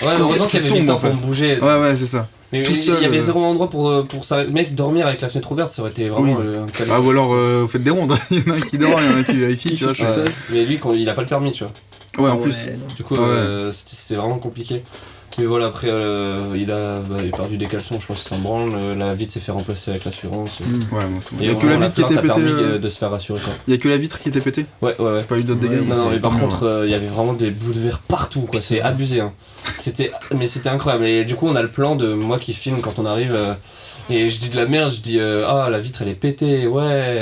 heureusement qu'il y avait Victor pour me bouger. Ouais c'est ça. Mais tout seul, il y avait 0 endroit pour ça. Mec, dormir avec la fenêtre ouverte, ça aurait été vraiment ou alors vous faites des rondes. Il y en a un qui dort, il y en a un qui vérifie, tu vois. Mais lui il a pas le permis, tu vois. Ouais en plus. Du coup c'était vraiment compliqué. Mais voilà, après il a perdu des caleçons, je pense que ça me branle. La vitre s'est fait remplacer avec l'assurance. Ouais, bon, c'est bon. Et il y a que la vitre qui était pétée. Permis de se faire rassurer, quoi. Il y a que la vitre qui était pétée. Ouais. Pas eu d'autres dégâts. Non, mais par contre, il y avait vraiment des bouts de verre partout, quoi. C'est abusé, hein. C'était incroyable. Et du coup, on a le plan de moi qui filme quand on arrive. Et je dis de la merde, je dis la vitre elle est pétée, ouais.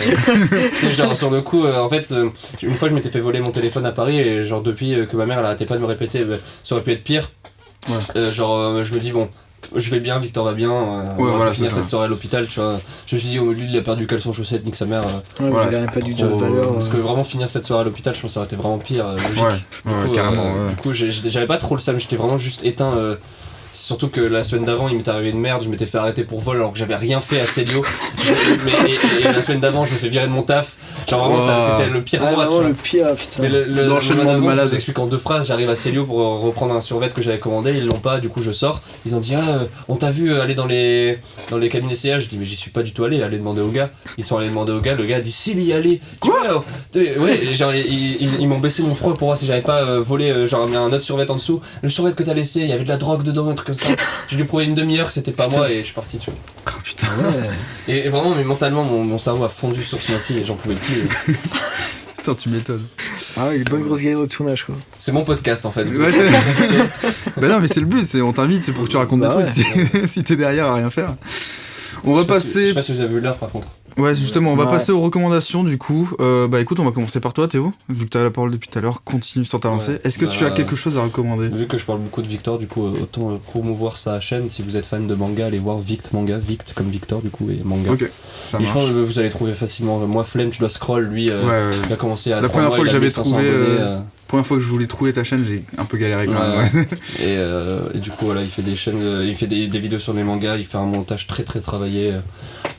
C'est genre sur le coup, en fait, une fois je m'étais fait voler mon téléphone à Paris, et genre depuis que ma mère elle arrêtait pas de me répéter, ça aurait pu être pire. Ouais. Je me dis bon, je vais bien, Victor va bien, on va finir cette soirée à l'hôpital, tu vois. Je me suis dit lui il a perdu caleçon chaussette, nique sa mère. Vous avez pas du tout de valeur. Parce que vraiment finir cette soirée à l'hôpital, je pense que ça aurait été vraiment pire, logique. Ouais, carrément. Du coup j'avais pas trop le seum, j'étais vraiment juste éteint. Surtout que la semaine d'avant il m'était arrivé une merde, je m'étais fait arrêter pour vol alors que j'avais rien fait à Célio. Et la semaine d'avant je me fais virer de mon taf. Genre vraiment c'était le pire endroit. Le pire, putain. Mais l'enchaînement de malade. Je vous explique en 2 phrases, j'arrive à Célio pour reprendre un survêt que j'avais commandé, ils l'ont pas, du coup je sors. Ils ont dit on t'a vu aller dans les cabinets CA, je dis mais j'y suis pas du tout allé demander au gars. Ils sont allés demander au gars, le gars a dit s'il y allait. Quoi? ouais, genre ils m'ont baissé mon froid pour voir si j'avais pas volé, genre mis un autre survêt en dessous. Le survêt que t'as laissé, il y avait de la drogue dedans, un truc comme ça. J'ai dû prouver une demi-heure que c'était pas moi et je suis parti, tu vois. Oh putain. Et vraiment, mais mentalement, mon cerveau a fondu sur ce mois-ci et j'en pouvais plus. Putain, tu m'étonnes. Ah ouais, une bonne grosse galère de tournage quoi. C'est mon podcast en fait. Ouais, bah non, mais c'est le but, on t'invite, c'est pour que tu racontes des trucs. Si t'es derrière à rien faire. On va passer. Je sais pas si vous avez vu l'heure par contre. Ouais, justement, on va passer aux recommandations du coup. Bah écoute, on va commencer par toi, Théo. Vu que t'as la parole depuis tout à l'heure, continue sur ta lancée. Est-ce que tu as quelque chose à recommander ? Vu que je parle beaucoup de Victor, du coup, autant promouvoir sa chaîne. Si vous êtes fan de manga, allez voir Vict Manga, Vict comme Victor, du coup, et manga. Ok, ça et marche. je pense que vous allez trouver facilement. Moi, Flemme, tu dois scroll, lui, il a commencé à. La première fois que j'avais trouvé. Abonnés, Première fois que je voulais trouver ta chaîne, j'ai un peu galéré quand même. Et du coup, voilà, il fait des chaînes, il fait des vidéos sur les mangas, il fait un montage très très travaillé.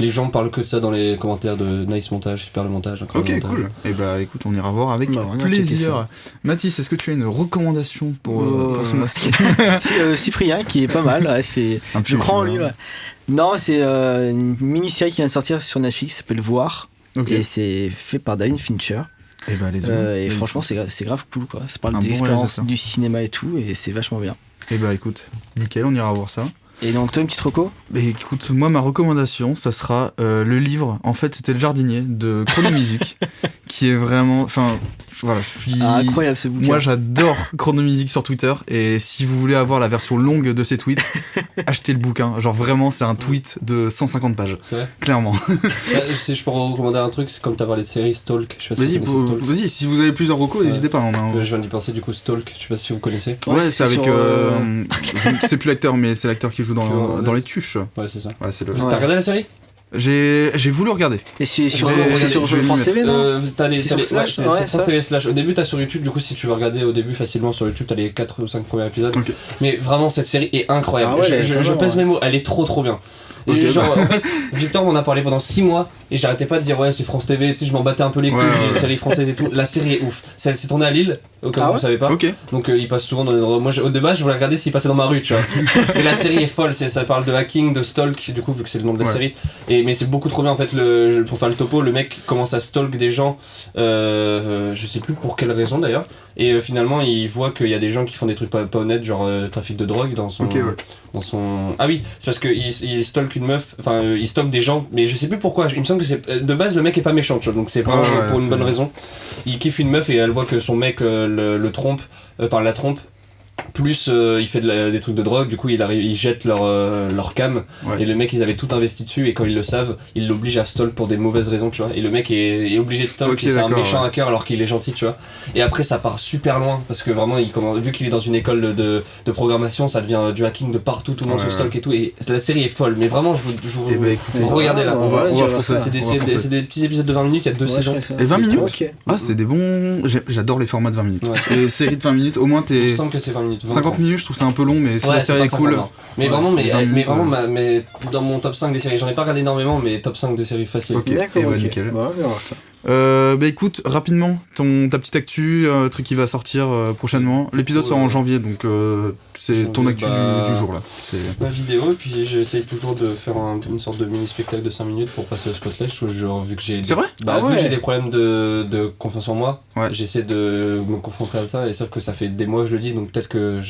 Les gens parlent que de ça dans les commentaires de nice montage, super le montage. Ok, montage. cool. Et bah écoute, on ira voir avec on ira checker plaisir. ça. Mathis, est-ce que tu as une recommandation pour ce mois-ci ? C'est Cyprien qui est pas mal, ouais, je crois en lui. Ouais. Non, c'est une mini-série qui vient de sortir sur Netflix, qui s'appelle Voir. Okay. Et c'est fait par David Fincher. Et bah allez-y. Et franchement, c'est grave cool quoi. Ça parle Un des bon expériences réalisateur. du cinéma et tout, et c'est vachement bien. Et bah écoute, nickel, on ira voir ça. Et donc, toi, une petite reco ? Mais écoute, moi, ma recommandation, ça sera le livre. En fait, c'était Le Jardinier de Chrono Music, qui est vraiment. Enfin, voilà, je suis. Ah, incroyable ce bouquin. Moi, j'adore Chrono Music sur Twitter. Et si vous voulez avoir la version longue de ses tweets, achetez le bouquin. Genre, vraiment, c'est un tweet de 150 pages. C'est vrai. Clairement. Si je peux recommander un truc, c'est comme t'as parlé de série Stalk. Je sais pas si Vas-y, vous connaissez Stalk. vas-y, si vous avez plusieurs recos, n'hésitez pas. Je viens d'y penser, du coup, Stalk. Je sais pas si vous connaissez. Ouais, c'est avec. sur, c'est plus l'acteur, mais c'est l'acteur qui joue dans les tuches. Ouais, c'est ça. Ouais, c'est le. Ouais. T'as regardé la série? J'ai voulu regarder. Et c'est sur je vais France m'y TV, non T'as les C'est sur Slash, c'est ouais, France ça. TV Slash. Au début, t'as sur YouTube, du coup, si tu veux regarder au début facilement sur YouTube, t'as les 4 ou 5 premiers épisodes. Ok. Mais vraiment, cette série est incroyable. Ah ouais, je vraiment, pèse ouais. mes mots, elle est trop bien. Et Ok, genre, en fait, Victor m'en a parlé pendant 6 mois et j'arrêtais pas de dire ouais, c'est France TV, tu sais, je m'en battais un peu les couilles des séries françaises et tout. La série est ouf. C'est tourné à Lille, comme vous savez pas. Ok. Donc il passe souvent dans des endroits. Moi, au début, je voulais regarder s'il passait dans ma rue, tu vois. Mais la série est folle, ça parle de hacking, de stalk, du coup, vu que c'est le nom de la série. Mais c'est beaucoup trop bien en fait. Pour faire le topo, le mec commence à stalk des gens, je sais plus pour quelle raison d'ailleurs. Et finalement, il voit qu'il y a des gens qui font des trucs pas honnêtes, genre trafic de drogue dans son. Dans son... Ah oui, c'est parce qu'il stalk une meuf, enfin il stalk des gens, mais je sais plus pourquoi, il me semble que c'est... De base le mec est pas méchant, tu vois, donc c'est vraiment pour une bonne raison. Il kiffe une meuf et elle voit que son mec le trompe, enfin la trompe, plus il fait des trucs de drogue, du coup il jette leur cam, et le mec ils avaient tout investi dessus, et quand ils le savent, ils l'obligent à stalk pour des mauvaises raisons, tu vois, et le mec est obligé de stalk, et c'est un méchant hacker alors qu'il est gentil, tu vois. Et après ça part super loin, parce que vraiment vu qu'il est dans une école de programmation, ça devient du hacking de partout, tout le monde se stalk et tout, et la série est folle, mais vraiment je vous regardez là, c'est des petits épisodes de 20 minutes, il y a 2 saisons. Et 20 minutes Ok. Ah, c'est des bons. J'adore les formats de 20 minutes. Ouais. Les séries de 20 minutes, au moins Il me t'es. semble que c'est 20 minutes. 50 minutes, je trouve ça un peu long, mais si la série est cool. Mais Ouais, vraiment, 20 minutes, mais dans mon top 5 des séries, j'en ai pas regardé énormément, mais top 5 des séries facile. Ok, D'accord, et bah, ok. nickel. Bah, on verra ça. Bah écoute, rapidement, ta petite actu, truc qui va sortir prochainement. L'épisode sort en janvier, donc c'est ton actu du jour là. Ma vidéo, et puis j'essaye toujours de faire une sorte de mini spectacle de 5 minutes pour passer au spotlight, genre, vu que j'ai. C'est vrai ? Vu que j'ai des problèmes de confiance en moi, Ouais. j'essaie de me confronter à ça, et sauf que ça fait des mois que je le dis, donc peut-être que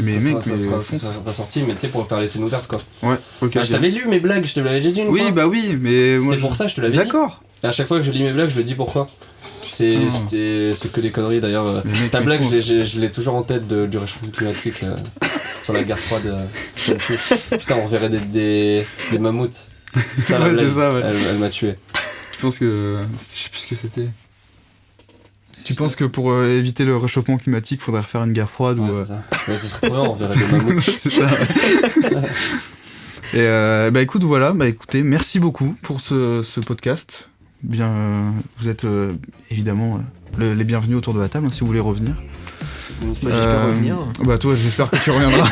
Mais mec, ça sera pas sorti, mais tu sais, pour faire les scènes ouvertes quoi. Ouais, ok. Bah, je t'avais lu mes blagues, je te l'avais déjà dit une fois. Oui, bah oui, mais C'était pour ça, je te l'avais dit. D'accord. Et à chaque fois que je lis mes blagues, je le dis pourquoi. C'est que des conneries d'ailleurs. Ta blague, je l'ai toujours en tête du réchauffement climatique sur la guerre froide. Putain, on verrait des mammouths. Ça, Ouais, la blague, c'est ça, ouais. Elle m'a tué. Je pense que. Je sais plus ce que c'était. Tu penses que pour éviter le réchauffement climatique, faudrait refaire une guerre froide Ouais, ou. c'est ça. Ouais, ce serait trop bien, on verrait des mammouths. C'est ça. Et bah écoute, voilà, bah écoutez, merci beaucoup pour ce podcast. Bien, vous êtes évidemment les bienvenus autour de la table, hein, si vous voulez revenir. Bah, j'espère revenir. Bah toi, j'espère que tu reviendras.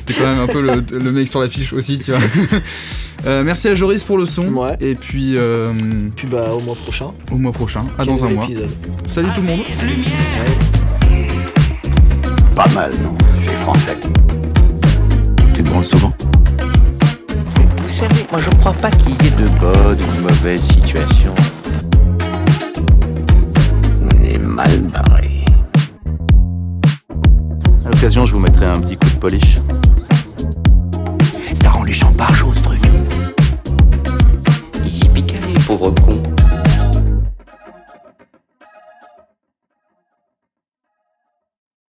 T'es quand même un peu le mec sur l'affiche aussi, tu vois. Merci à Joris pour le son. Ouais. Et puis Puis bah, au mois prochain. au mois prochain. À Quel dans un nouvel mois. épisode. Salut tout le monde. Pas mal, non? C'est français. Tu te branles souvent? Vous savez, moi je crois pas qu'il y ait de bonnes ou de mauvaises situations. mal barré. À l'occasion, je vous mettrai un petit coup de polish.